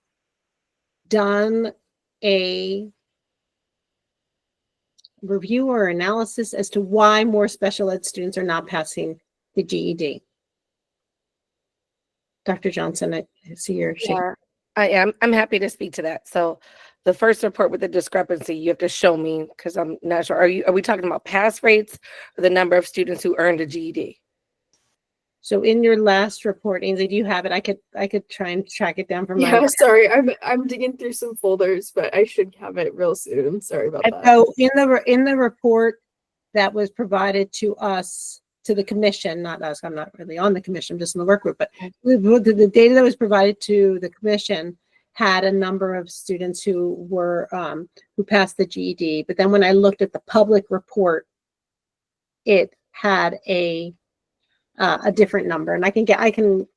done a review or analysis as to why more special ed students are not passing the GED? Dr. Johnson, I see your shaking. Yeah, I am. I'm happy to speak to that. So the first report with the discrepancy, you have to show me because I'm not sure. Are we talking about pass rates or the number of students who earned a GED? So in your last report, Ainsley, do you have it? I could try and track it down from Yeah, my. sorry, I'm digging through some folders, but I should have it real soon. Sorry about that. So in the report that was provided to us, to the commission, not us, I'm not really on the commission, I'm just in the work group, but the data that was provided to the commission had a number of students who were who passed the GED. But then when I looked at the public report, it had a different number, and I can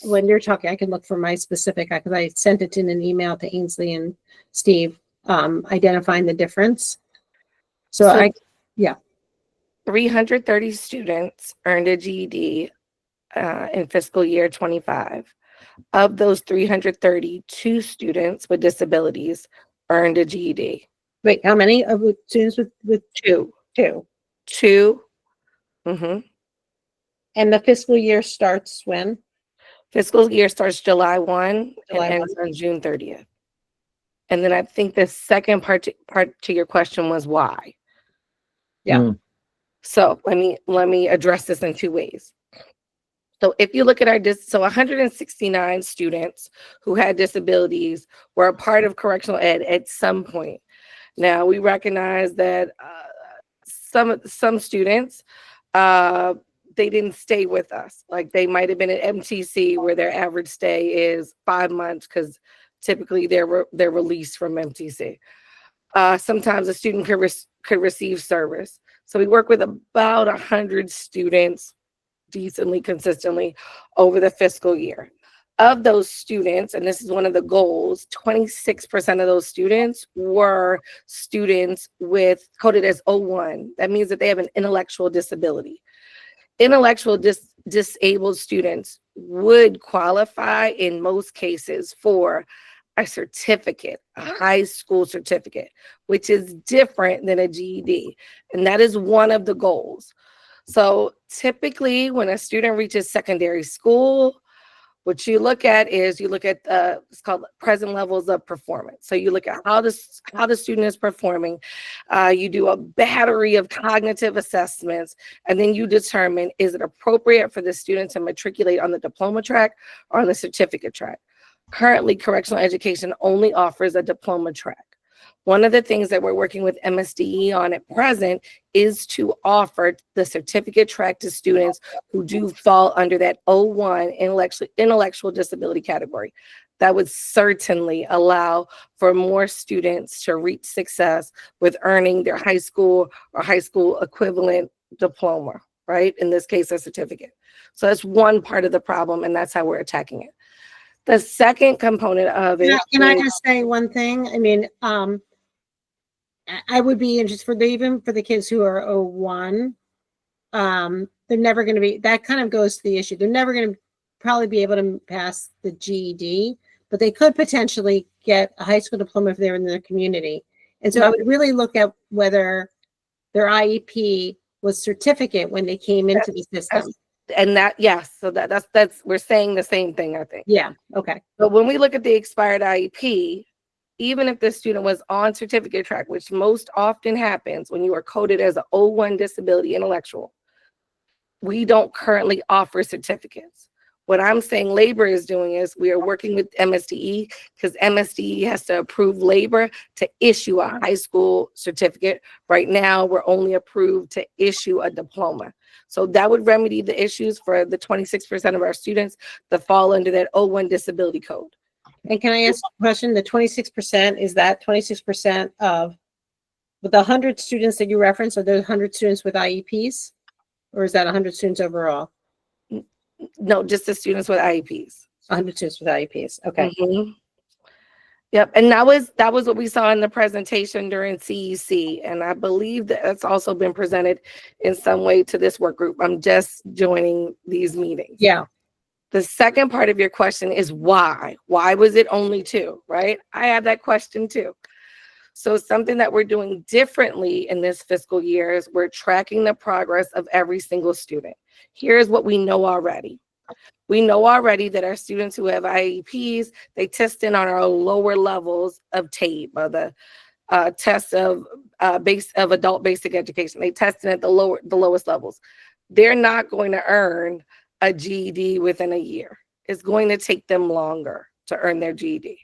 when you're talking, I can look for my specific, because I sent it in an email to Ainsley and Steve, identifying the difference. So 330 students earned a GED in fiscal year 25. Of those 332 students with disabilities earned a GED. wait, how many of the students with Two. Mm-hmm. And the fiscal year starts when? Fiscal year starts July 1 July and ends on June 30th. And then I think the second part to your question was why. Yeah. Mm. So let me address this in two ways. So if you look at so 169 students who had disabilities were a part of correctional ed at some point. Now we recognize that some students, they didn't stay with us. Like they might have been at MTC where their average stay is 5 months because typically they're released from MTC. Sometimes a student could receive service. So we work with about 100 students decently, consistently over the fiscal year. Of those students, and this is one of the goals, 26% of those students were students with coded as O1. That means that they have an intellectual disability. Intellectual disabled students would qualify in most cases for a certificate, a high school certificate, which is different than a GED. And that is one of the goals. So typically when a student reaches secondary school, What you look at is you look at it's called present levels of performance. So you look at how the student is performing. You do a battery of cognitive assessments, and then you determine, is it appropriate for the student to matriculate on the diploma track or on the certificate track? Currently, correctional education only offers a diploma track. One of the things that we're working with MSDE on at present is to offer the certificate track to students who do fall under that O1 intellectual disability category. That would certainly allow for more students to reach success with earning their high school or high school equivalent diploma, right? In this case, a certificate. So that's one part of the problem, and that's how we're attacking it. The second component of it. Can I just say one thing? I mean, I would be interested even for the kids who are 01. They're never going to be, that kind of goes to the issue. They're never going to probably be able to pass the GED, but they could potentially get a high school diploma if they're in their community. And so I would really look at whether their IEP was certificate when they came into the system. And that, yes, so that's we're saying the same thing, I think. Yeah, okay. But when we look at the expired IEP, even if the student was on certificate track, which most often happens when you are coded as an O1 disability intellectual, we don't currently offer certificates. What I'm saying labor is doing is we are working with MSDE because MSDE has to approve labor to issue a high school certificate. Right now, we're only approved to issue a diploma. So that would remedy the issues for the 26% of our students that fall under that O1 disability code. And can I ask a question? The 26%, is that 26% of, with the 100 students that you referenced, are those 100 students with IEPs? Or is that 100 students overall? No, just the students with IEPs. 100 students with IEPs, okay. Mhm. Yep, and that was what we saw in the presentation during CEC, and I believe that that's also been presented in some way to this work group. I'm just joining these meetings. Yeah. The second part of your question is why? Why was it only 2, right? I have that question too. So something that we're doing differently in this fiscal year is we're tracking the progress of every single student. Here's what we know already. We know already that our students who have IEPs, they test in on our lower levels of TABE, or the test of adult basic education. They test in at the lowest levels. They're not going to earn a GED within a year. It's going to take them longer to earn their GED.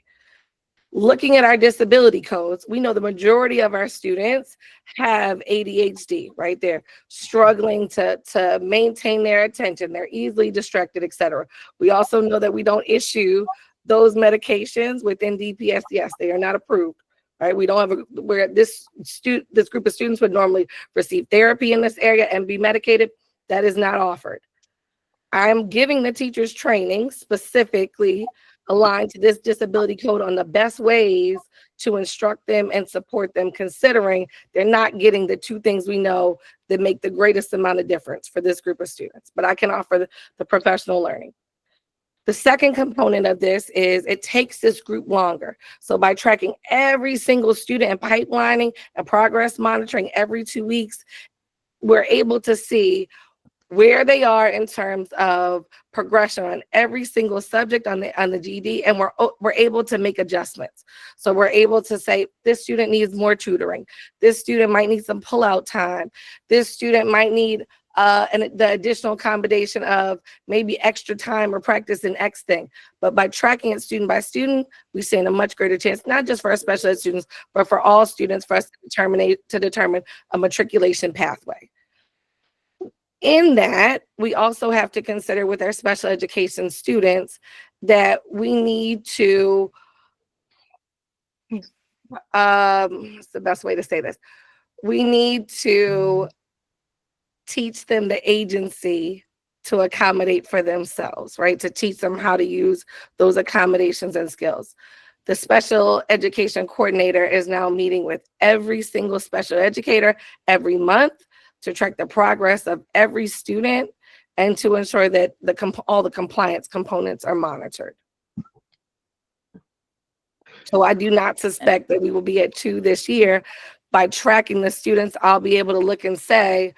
Looking at our disability codes, we know the majority of our students have ADHD, right? They're struggling to maintain their attention. They're easily distracted, etc. We also know that we don't issue those medications within DPSDS. They are not approved, right? We don't have where this group of students would normally receive therapy in this area and be medicated. That is not offered. I'm giving the teachers training specifically aligned to this disability code on the best ways to instruct them and support them, considering they're not getting the 2 things we know that make the greatest amount of difference for this group of students. But I can offer the professional learning. The second component of this is it takes this group longer. So by tracking every single student and pipelining and progress monitoring every 2 weeks, we're able to see where they are in terms of progression on every single subject on the GED, and we're able to make adjustments. So we're able to say this student needs more tutoring. This student might need some pull-out time. This student might need the additional combination of maybe extra time or practice in X thing. But by tracking it student by student, we stand a much greater chance, not just for our special ed students, but for all students, for us to determine a matriculation pathway. In that, we also have to consider with our special education students that we need to, what's the best way to say this? We need to teach them the agency to accommodate for themselves, right? To teach them how to use those accommodations and skills. The special education coordinator is now meeting with every single special educator every month to track the progress of every student and to ensure that all the compliance components are monitored. So I do not suspect that we will be at 2 this year. By tracking the students, I'll be able to look and say,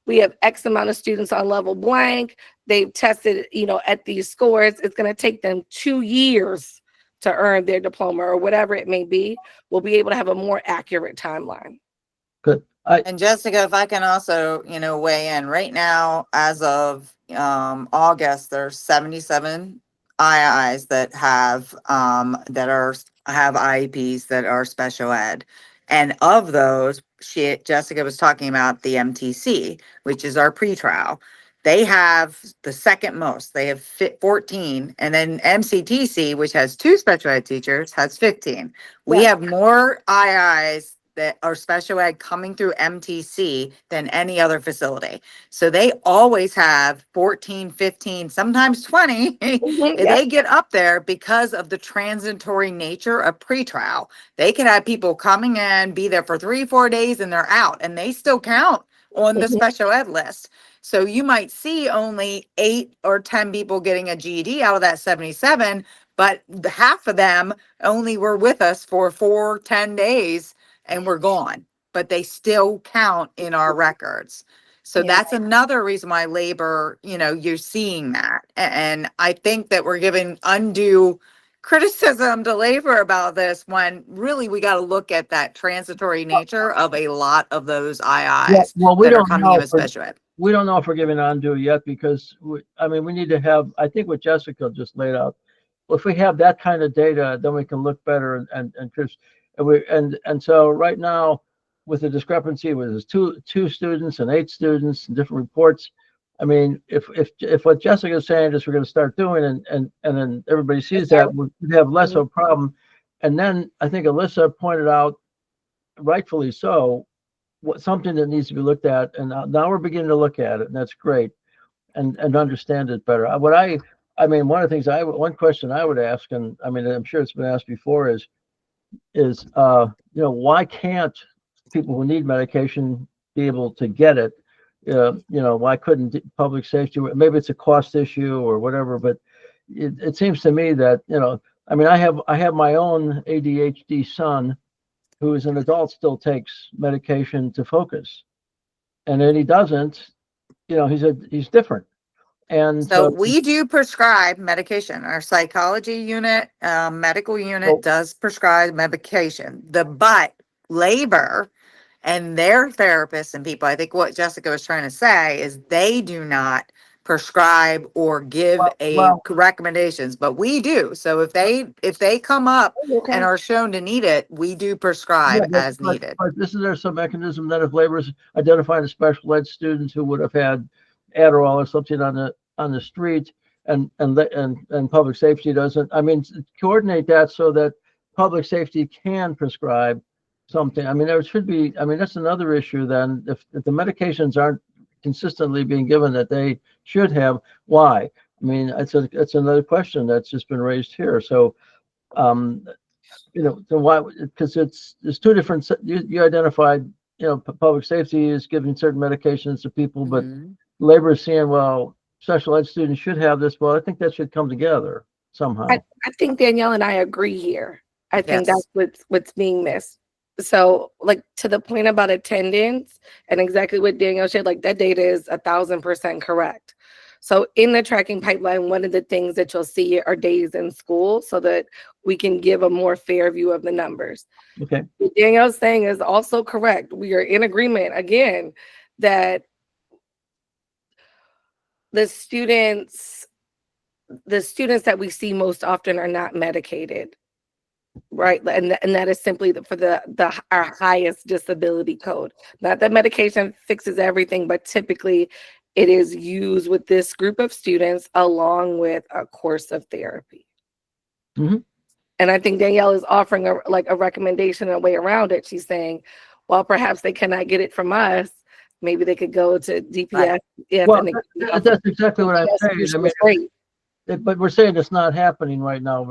we have X amount of students on level blank. They've tested, at these scores. It's going to take them 2 years to earn their diploma or whatever it may be. We'll be able to have a more accurate timeline. Good. And Jessica, if I can also, weigh in right now, as of August, there's 77 IIs that have IEPs that are special ed. And of those, Jessica was talking about the MTC, which is our pretrial. They have the second most. They have 14, and then MCTC, which has 2 special ed teachers, has 15. We have more IIs that are special ed coming through MTC than any other facility. So they always have 14, 15, sometimes 20. They get up there because of the transitory nature of pretrial. They can have people coming in, be there for 3-4 days, and they're out, and they still count on the special ed list. So you might see only 8 or 10 people getting a GED out of that 77, but half of them only were with us for 4-10 days and we're gone, but they still count in our records. So that's another reason why labor, you're seeing that. And I think that we're giving undue criticism to labor about this when really we got to look at that transitory nature of a lot of those IIs Well, we that are don't coming know in with special ed. we don't know if we're giving undue yet because we need to have, I think what Jessica just laid out. If we have that kind of data, then we can look better and so right now with the discrepancy with two students and 8 students and different reports, I mean, if what Jessica's saying is we're going to start doing and then everybody sees that, we have less of a problem. And then I think Alyssa pointed out, rightfully so, something that needs to be looked at, and now we're beginning to look at it, and that's great, and understand it better. One of the things one question I would ask, and I'm sure it's been asked before, is why can't people who need medication be able to get it? Why couldn't public safety? Maybe it's a cost issue or whatever, but it seems to me that I have my own ADHD son who is an adult, still takes medication to focus, and then he doesn't. He's different. And so we do prescribe medication. Our psychology unit, medical unit does prescribe medication. But labor and their therapists and people, I think what Jessica was trying to say is they do not prescribe or give recommendations, but we do. So if they come up and are shown to need it, we do prescribe as needed. But isn't there some mechanism that if labor's identified a special ed student who would have had Adderall or something on the street and public safety doesn't, coordinate that so that public safety can prescribe something? There should be, that's another issue then. If the medications aren't consistently being given that they should have, why? It's another question that's just been raised here. So, so why? Because there's 2 different. You identified, public safety is giving certain medications to people, but labor is saying, well, special ed students should have this. Well, I think that should come together somehow. I think Danielle and I agree here. I think that's what's being missed. So, like, to the point about attendance and exactly what Danielle said, like, that data is 1,000% correct. So in the tracking pipeline, one of the things that you'll see are days in school so that we can give a more fair view of the numbers. Okay. What Danielle's saying is also correct. We are in agreement, again, that the students that we see most often are not medicated. Right, and that is simply for our highest disability code. Not that medication fixes everything, but typically it is used with this group of students along with a course of therapy. Mm-hmm. And I think Danielle is offering a recommendation, a way around it. She's saying, well, perhaps they cannot get it from us. Maybe they could go to DPS. Well, that's exactly what I'm saying. But we're saying it's not happening right now.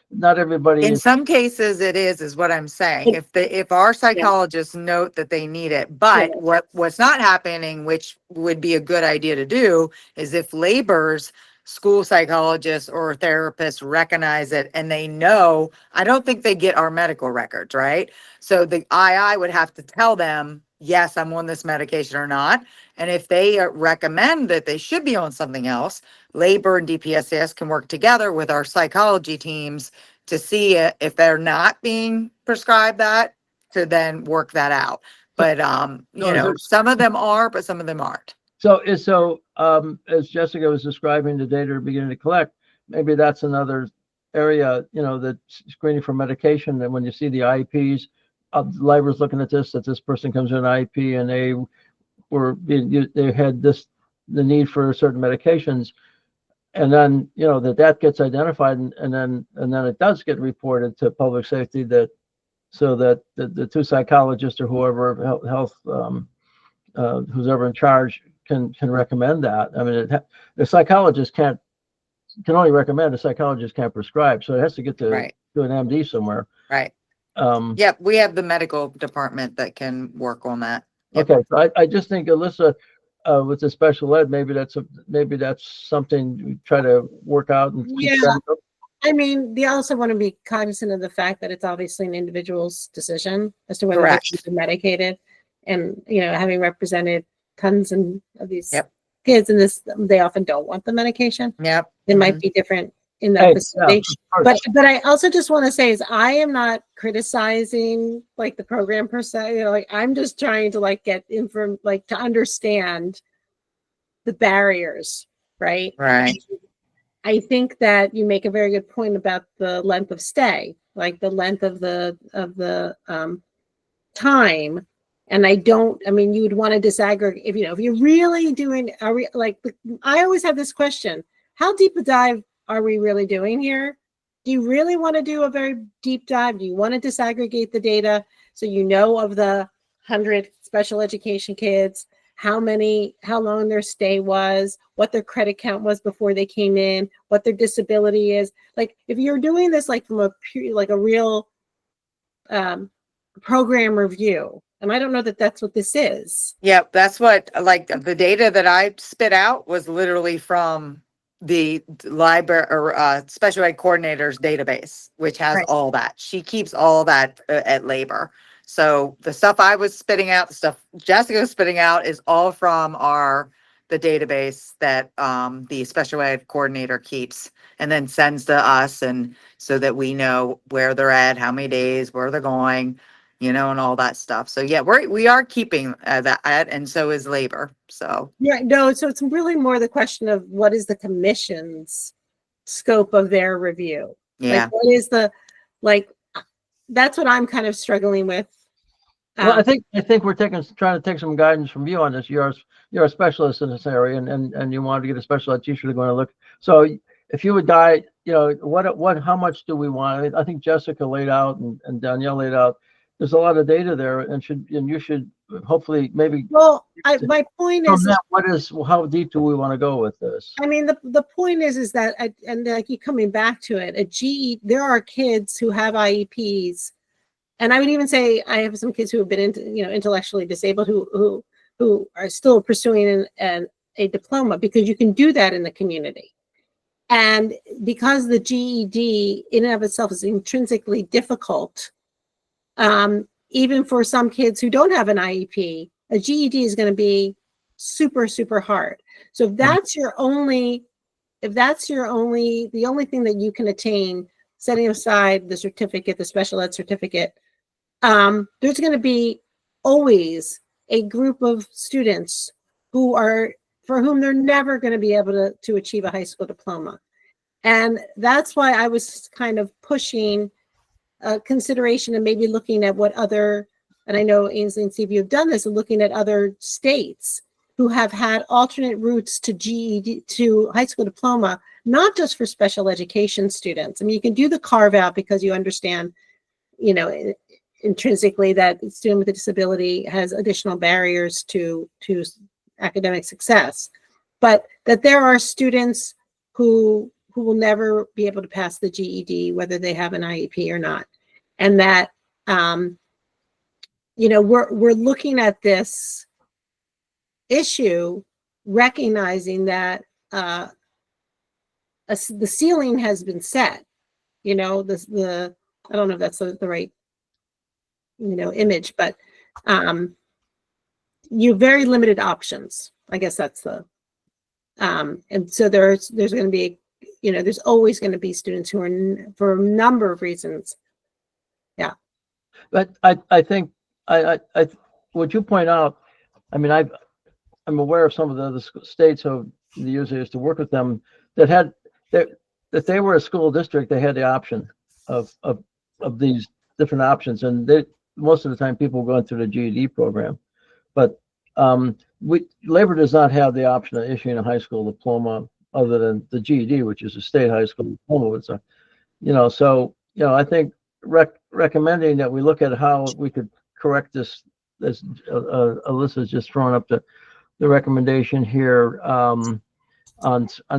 Not everybody. In some cases, it is what I'm saying. If our psychologists note that they need it, but what's not happening, which would be a good idea to do, is if labor's school psychologists or therapists recognize it and they know, I don't think they get our medical records, right? So the II would have to tell them, yes, I'm on this medication or not. And if they recommend that they should be on something else, labor and DPSS can work together with our psychology teams to see if they're not being prescribed that, to then work that out. But, No, is there- some of them are, but some of them aren't. As Jessica was describing the data we're beginning to collect, maybe that's another area, that screening for medication, that when you see the IEPs, libraries looking at this, that this person comes in an IEP and they had the need for certain medications, and then, that gets identified, and then it does get reported to public safety, so that the two psychologists or whoever health, who's ever in charge can recommend that. I mean, the psychologist can only recommend, the psychologist can't prescribe, so it has to get to Right. to an MD somewhere. Right. Yep. We have the medical department that can work on that. Yep. Okay, so I just think, Alyssa, with the special ed, maybe that's something we try to work out and keep Yeah. track of. I mean, they also want to be cognizant of the fact that it's obviously an individual's decision as to whether they Correct. should be medicated. And, having represented tons of these Yep. kids in this, they often don't want the medication. Yep. It might be different in Hey, that facility. of course. But I also just want to say is I am not criticizing like the program per se. Like I'm just trying to get to understand the barriers, right? Right. I think that you make a very good point about the length of stay, like the length of the time. And I mean, you would want to disaggregate if you're really doing, I always have this question: how deep a dive are we really doing here? Do you really want to do a very deep dive? Do you want to disaggregate the data so of the 100 special education kids, how long their stay was, what their credit count was before they came in, what their disability is? Like, if you're doing this from a real program review, and I don't know that that's what this is. Yep. That's what, the data that I spit out was literally from the library or special ed coordinators database, which has Right. all that. She keeps all that at labor. So the stuff I was spitting out, the stuff Jessica was spitting out is all from the database that the special ed coordinator keeps and then sends to us, and so that we know where they're at, how many days, where they're going, and all that stuff. So yeah, we are keeping that, and so is labor. So Yeah, no, so it's really more the question of what is the commission's scope of their review? yeah. What is that's what I'm kind of struggling with. Well, I think we're trying to take some guidance from you on this. You're a specialist in this area, and you wanted to get a special ed teacher to go and look. So if you would guide, how much do we want? I think Jessica laid out and Danielle laid out. There's a lot of data there, and you should hopefully maybe. Well, my point is, how deep do we want to go with this? I mean, the point is that, and I keep coming back to it. There are kids who have IEPs, and I would even say I have some kids who have been intellectually disabled who are still pursuing a diploma, because you can do that in the community. And because the GED in and of itself is intrinsically difficult, even for some kids who don't have an IEP, a GED is going to be super, super hard. So if that's the only thing that you can attain, setting aside the certificate, the special ed certificate, there's going to be always a group of students for whom they're never going to be able to achieve a high school diploma. And that's why I was kind of pushing consideration and maybe looking at what other, and I know Ainsley and Steve, you've done this, and looking at other states who have had alternate routes to GED, to high school diploma, not just for special education students. I mean, you can do the carve out because you understand, intrinsically that the student with a disability has additional barriers to academic success, but that there are students who will never be able to pass the GED, whether they have an IEP or not. And that, we're looking at this issue, recognizing that the ceiling has been set, I don't know if that's the right, image, but you have very limited options. I guess that's the, and so there's going to be, there's always going to be students who are, for a number of reasons. Yeah. But I think what you point out, I mean, I'm aware of some of the other states who the years I used to work with them that had that they were a school district, they had the option of these different options, and most of the time people were going through the GED program, but labor does not have the option of issuing a high school diploma other than the GED, which is a state high school diploma. So I think recommending that we look at how we could correct this. Alyssa's just thrown up the recommendation here on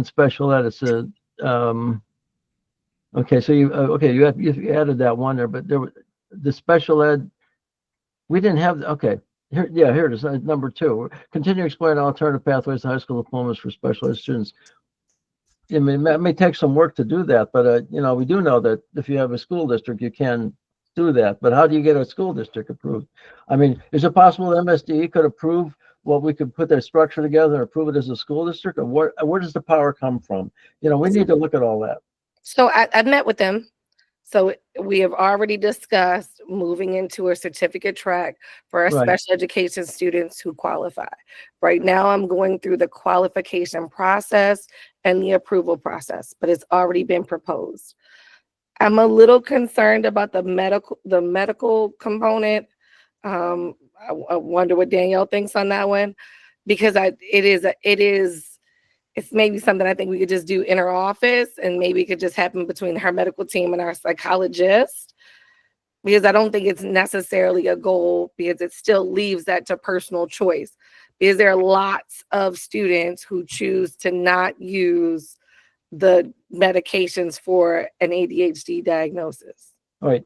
special ed. It's a okay. So you added that one there, but the special ed we didn't have. Okay, here it is. Number 2. Continue exploring alternative pathways to high school diplomas for special ed students. I mean, it may take some work to do that, but we do know that if you have a school district, you can do that. But how do you get a school district approved? I mean, is it possible that MSDE could approve what we could put their structure together and approve it as a school district, or where does the power come from? We need to look at all that. So I met with them. So we have already discussed moving into a certificate track for our special education students who qualify. Right now, I'm going through the qualification process and the approval process, but it's already been proposed. I'm a little concerned about the medical component. I wonder what Danielle thinks on that one, because it's maybe something I think we could just do in our office, and maybe it could just happen between her medical team and our psychologist, because I don't think it's necessarily a goal, because it still leaves that to personal choice, because there are lots of students who choose to not use the medications for an ADHD diagnosis. Right.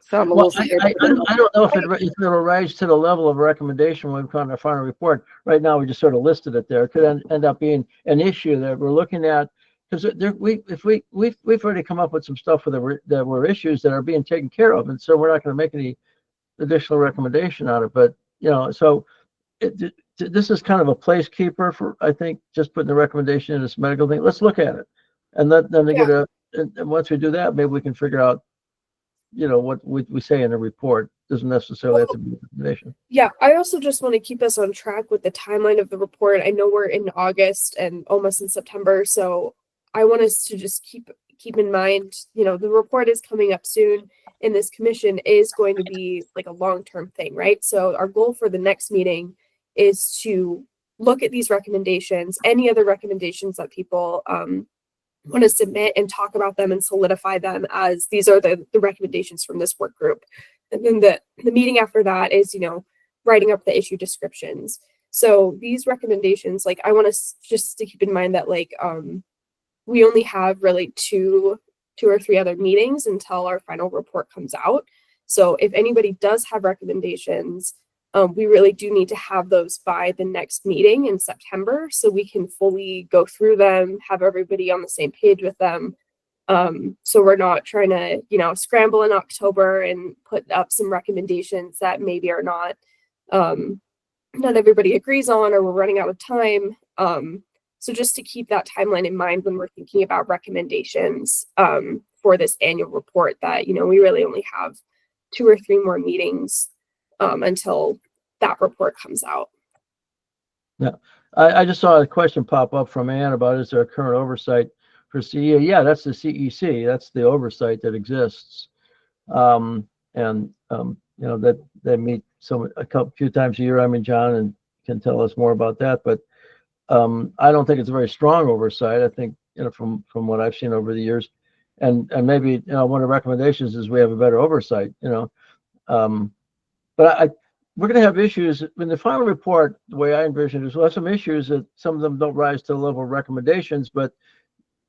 So I'm a Well, little scared. I don't know if it'll rise to the level of recommendation when we come to our final report. Right now, we just sort of listed it there. It could end up being an issue that we're looking at, because we've already come up with some stuff that were issues that are being taken care of, and so we're not going to make any additional recommendation on it. But so this is kind of a placekeeper for, I think, just putting the recommendation in this medical thing. Let's look at it, and then they get and once we do that, maybe we can figure out what we say in the report. Doesn't necessarily have to be a recommendation. Yeah, I also just want to keep us on track with the timeline of the report. I know we're in August and almost in September, so I want us to just keep in mind, the report is coming up soon, and this commission is going to be like a long-term thing, right? So our goal for the next meeting is to look at these recommendations, any other recommendations that people want to submit, and talk about them and solidify them as these are the recommendations from this work group. And then the meeting after that is, writing up the issue descriptions. So these recommendations, I want us just to keep in mind that we only have really two or three other meetings until our final report comes out. So if anybody does have recommendations, we really do need to have those by the next meeting in September, so we can fully go through them, have everybody on the same page with them. So we're not trying to, scramble in October and put up some recommendations that maybe are not everybody agrees on, or we're running out of time. So just to keep that timeline in mind when we're thinking about recommendations for this annual report, that, we really only have 2 or 3 more meetings until that report comes out. Yeah, I just saw a question pop up from Ann about, is there a current oversight for CE? Yeah, that's the CEC. That's the oversight that exists, and that they meet a few times a year. I mean, John can tell us more about that, but I don't think it's a very strong oversight. I think from what I've seen over the years, and maybe one of the recommendations is we have a better oversight. But we're going to have issues in the final report. The way I envision it is we'll have some issues that some of them don't rise to the level of recommendations, but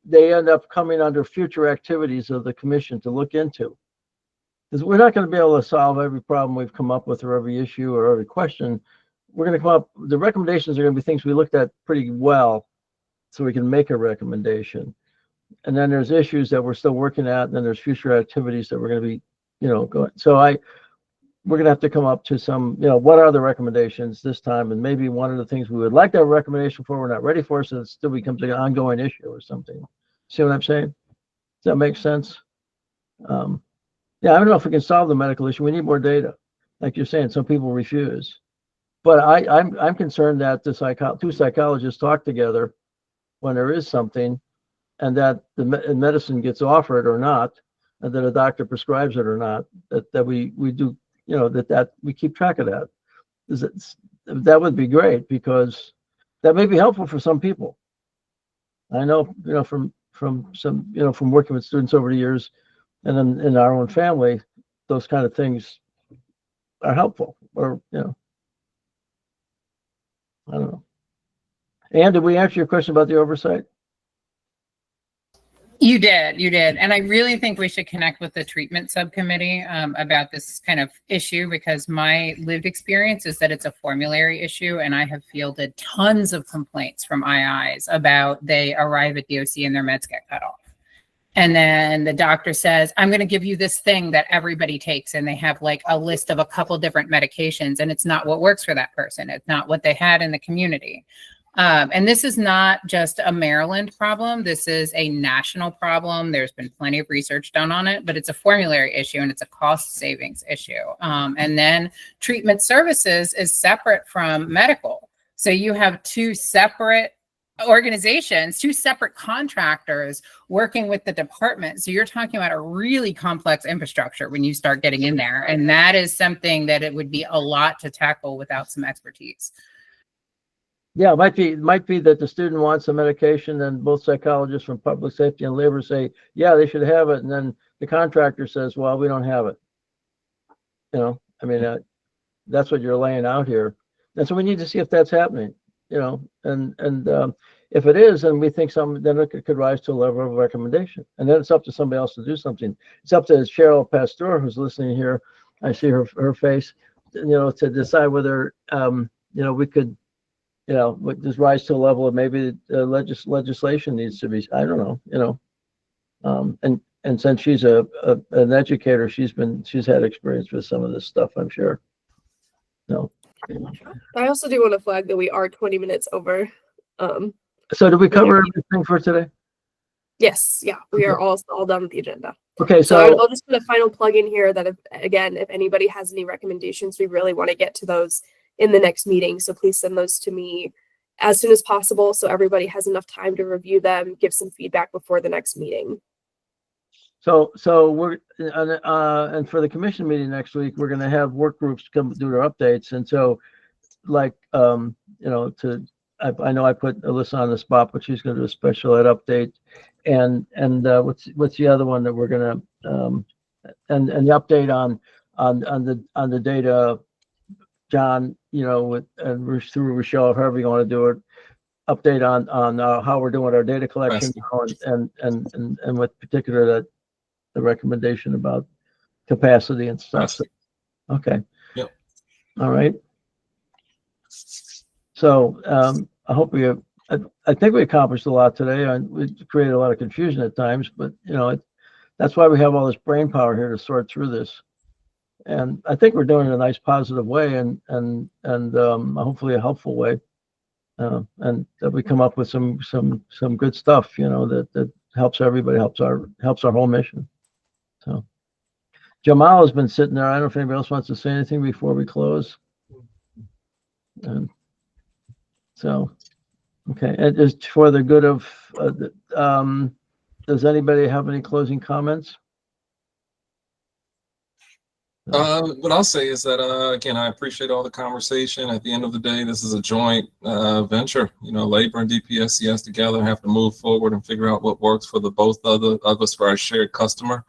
they end up coming under future activities of the commission to look into. Because we're not going to be able to solve every problem we've come up with, or every issue, or every question. We're going to come up, the recommendations are going to be things we looked at pretty well, so we can make a recommendation. And then there's issues that we're still working at, and then there's future activities that we're going to be, going. So we're going to have to come up to some, what are the recommendations this time? And maybe one of the things we would like to have a recommendation for, we're not ready for, so it still becomes an ongoing issue or something. See what I'm saying? Does that make sense? Yeah, I don't know if we can solve the medical issue. We need more data. Like you're saying, some people refuse. But I'm concerned that two psychologists talk together when there is something, and that the medicine gets offered or not, and that a doctor prescribes it or not, that we do, that we keep track of that. That would be great, because that may be helpful for some people. I know, from some, from working with students over the years, and then in our own family, those kind of things are helpful, or, I don't know. And did we answer your question about the oversight? You did. And I really think we should connect with the treatment subcommittee about this kind of issue, because my lived experience is that it's a formulary issue. And I have fielded tons of complaints from IIs about they arrive at DOC and their meds get cut off. And then the doctor says, I'm going to give you this thing that everybody takes. And they have like a list of a couple different medications, and it's not what works for that person. It's not what they had in the community. And this is not just a Maryland problem. This is a national problem. There's been plenty of research done on it, but it's a formulary issue and it's a cost savings issue. And then treatment services is separate from medical. So you have two separate organizations, two separate contractors working with the department. So you're talking about a really complex infrastructure when you start getting in there. And that is something that it would be a lot to tackle without some expertise. Yeah, it might be that the student wants a medication, and both psychologists from public safety and labor say, yeah, they should have it. And then the contractor says, well, we don't have it. That's what you're laying out here. And so we need to see if that's happening, and if it is, then we think then it could rise to a level of recommendation. And then it's up to somebody else to do something. It's up to Cheryl Pasteur, who's listening here. I see her face, to decide whether, we could, just rise to a level of maybe legislation needs to be, I don't know, and since she's an educator, she's had experience with some of this stuff, I'm sure. No. I also do want to flag that we are 20 minutes over. So did we cover everything for today? Yes, yeah, we are all done with the agenda. Okay, So I'll just put a final plug in here that if anybody has any recommendations, we really want to get to those in the next meeting. So please send those to me as soon as possible, so everybody has enough time to review them, give some feedback before the next meeting. So we're and for the commission meeting next week, we're going to have work groups come do their updates. And so, like, I know I put Alyssa on the spot, but she's going to do a special ed update. And what's the other one that we're going to and the update on the data, John, through Rochelle, however you want to do it, update on how we're doing our data collection, and with particular the recommendation about capacity and stuff. So, okay. Yep. All right. So I hope I think we accomplished a lot today. We created a lot of confusion at times, but that's why we have all this brain power here to sort through this. And I think we're doing it in a nice, positive way, and hopefully a helpful way, and that we come up with some good stuff, that helps everybody, helps our whole mission. So Jamal has been sitting there. I don't know if anybody else wants to say anything before we close. And so, okay, and just for the good of, does anybody have any closing comments? What I'll say is that, again, I appreciate all the conversation. At the end of the day, this is a joint venture. Labor and DPSCS together have to move forward and figure out what works for the both of us for our shared customer.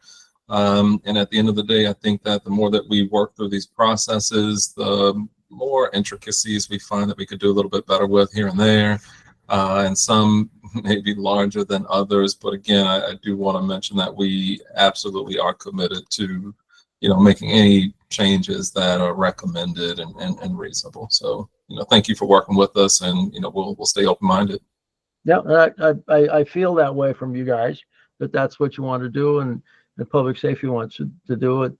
And at the end of the day, I think that the more that we work through these processes, the more intricacies we find that we could do a little bit better with here and there. And some may be larger than others. But again, I do want to mention that we absolutely are committed to making any changes that are recommended and reasonable. So, thank you for working with us, and, we'll stay open-minded. Yeah, I feel that way from you guys, that's what you want to do, and the public safety wants to do it.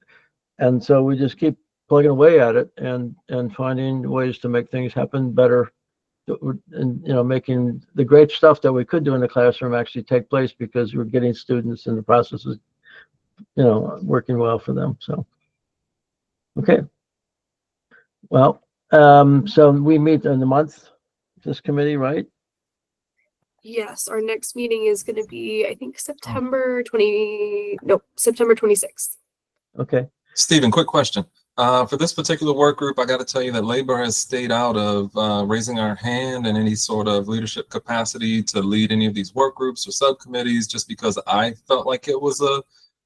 And so we just keep plugging away at it and finding ways to make things happen better, and making the great stuff that we could do in the classroom actually take place, because we're getting students in the process of working well for them. So okay, well, so we meet in the month, this committee, right? Yes, our next meeting is going to be, I think, September 26th. Okay. Stephen, quick question. For this particular work group, I got to tell you that labor has stayed out of raising our hand in any sort of leadership capacity to lead any of these work groups or subcommittees, just because I felt like it was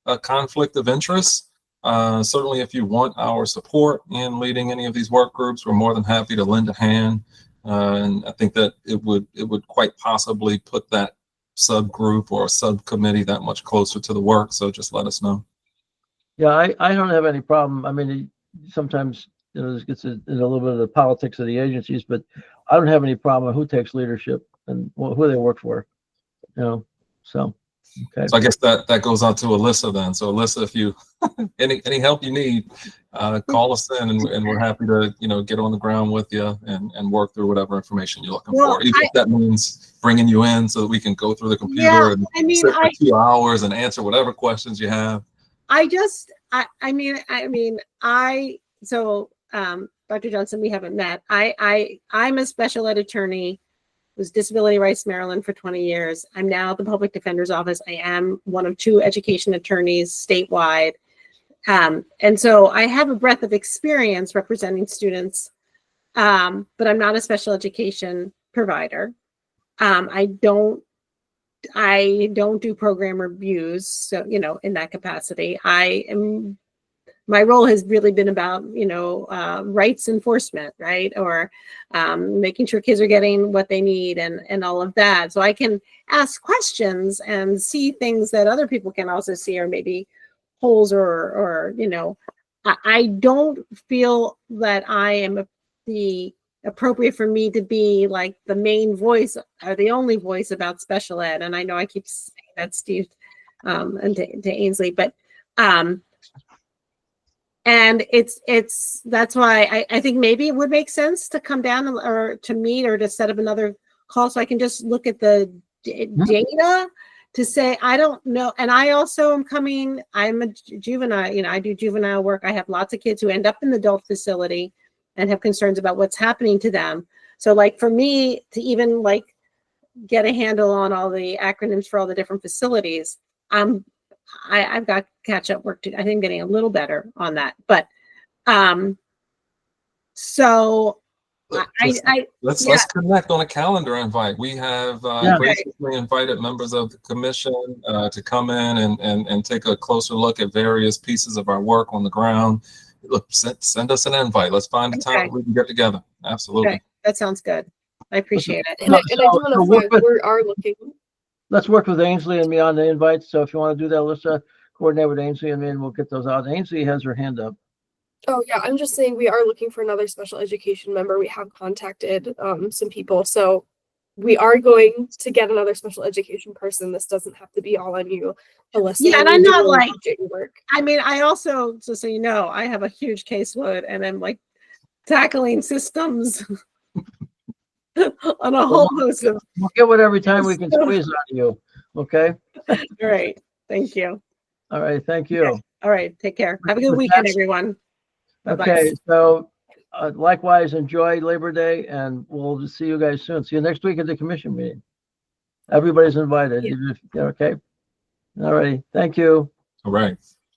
a conflict of interest. Certainly, if you want our support in leading any of these work groups, we're more than happy to lend a hand. And I think that it would quite possibly put that subgroup or subcommittee that much closer to the work. So just let us know. Yeah, I don't have any problem. I mean, sometimes this gets in a little bit of the politics of the agencies, but I don't have any problem with who takes leadership and who they work for. So okay. So I guess that goes out to Alyssa then. So Alyssa, if you any help you need, call us in, and we're happy to get on the ground with you and work through whatever information you're looking for. Even if that means bringing you in so that we can go through the computer and sit for 2 hours and answer whatever questions you have. Dr. Johnson, we haven't met. I'm a special ed attorney, was Disability Rights Maryland for 20 years. I'm now at the Public Defender's Office. I am one of 2 education attorneys statewide. And so I have a breadth of experience representing students, but I'm not a special education provider. I don't do program reviews, so in that capacity. My role has really been about rights enforcement, right, or making sure kids are getting what they need and all of that. So I can ask questions and see things that other people can also see, or maybe holes, or I don't feel that I am the appropriate for me to be like the main voice or the only voice about special ed. And I know I keep saying that, Steve, and to Ainsley, but and that's why I think maybe it would make sense to come down or to meet or to set up another call so I can just look at the data to say, I don't know. And I also am I'm a juvenile, I do juvenile work. I have lots of kids who end up in the adult facility and have concerns about what's happening to them. So like for me to even like get a handle on all the acronyms for all the different facilities, I've got catch up work to. I think I'm getting a little better on that, but so let's connect on a calendar invite. We have graciously invited members of the commission to come in and take a closer look at various pieces of our work on the ground. Look, send us an invite. Let's find a time we can get together. Absolutely. Okay. That sounds good. I appreciate it. And I do want to we are looking. Let's work with Ainsley and me on the invites. So if you want to do that, Alyssa, coordinate with Ainsley and me, and we'll get those out. Ainsley has her hand up. Oh yeah, I'm just saying we are looking for another special education member. We have contacted some people, so we are going to get another special education person. This doesn't have to be all on you, Alyssa. Yeah, and I'm not like work. I mean, I also, just so you know, I have a huge caseload, and I'm like tackling systems on a whole host of. We'll get what every time we can squeeze out of you. Okay. All right. Thank you. All right. Thank you. Okay. All right. Take care. Have a good weekend, everyone. Bye-bye. Okay. So likewise, enjoy Labor Day, and we'll see you guys soon. See you next week at the commission meeting. Everybody's invited. Yeah. Okay. All right. Thank you. All right.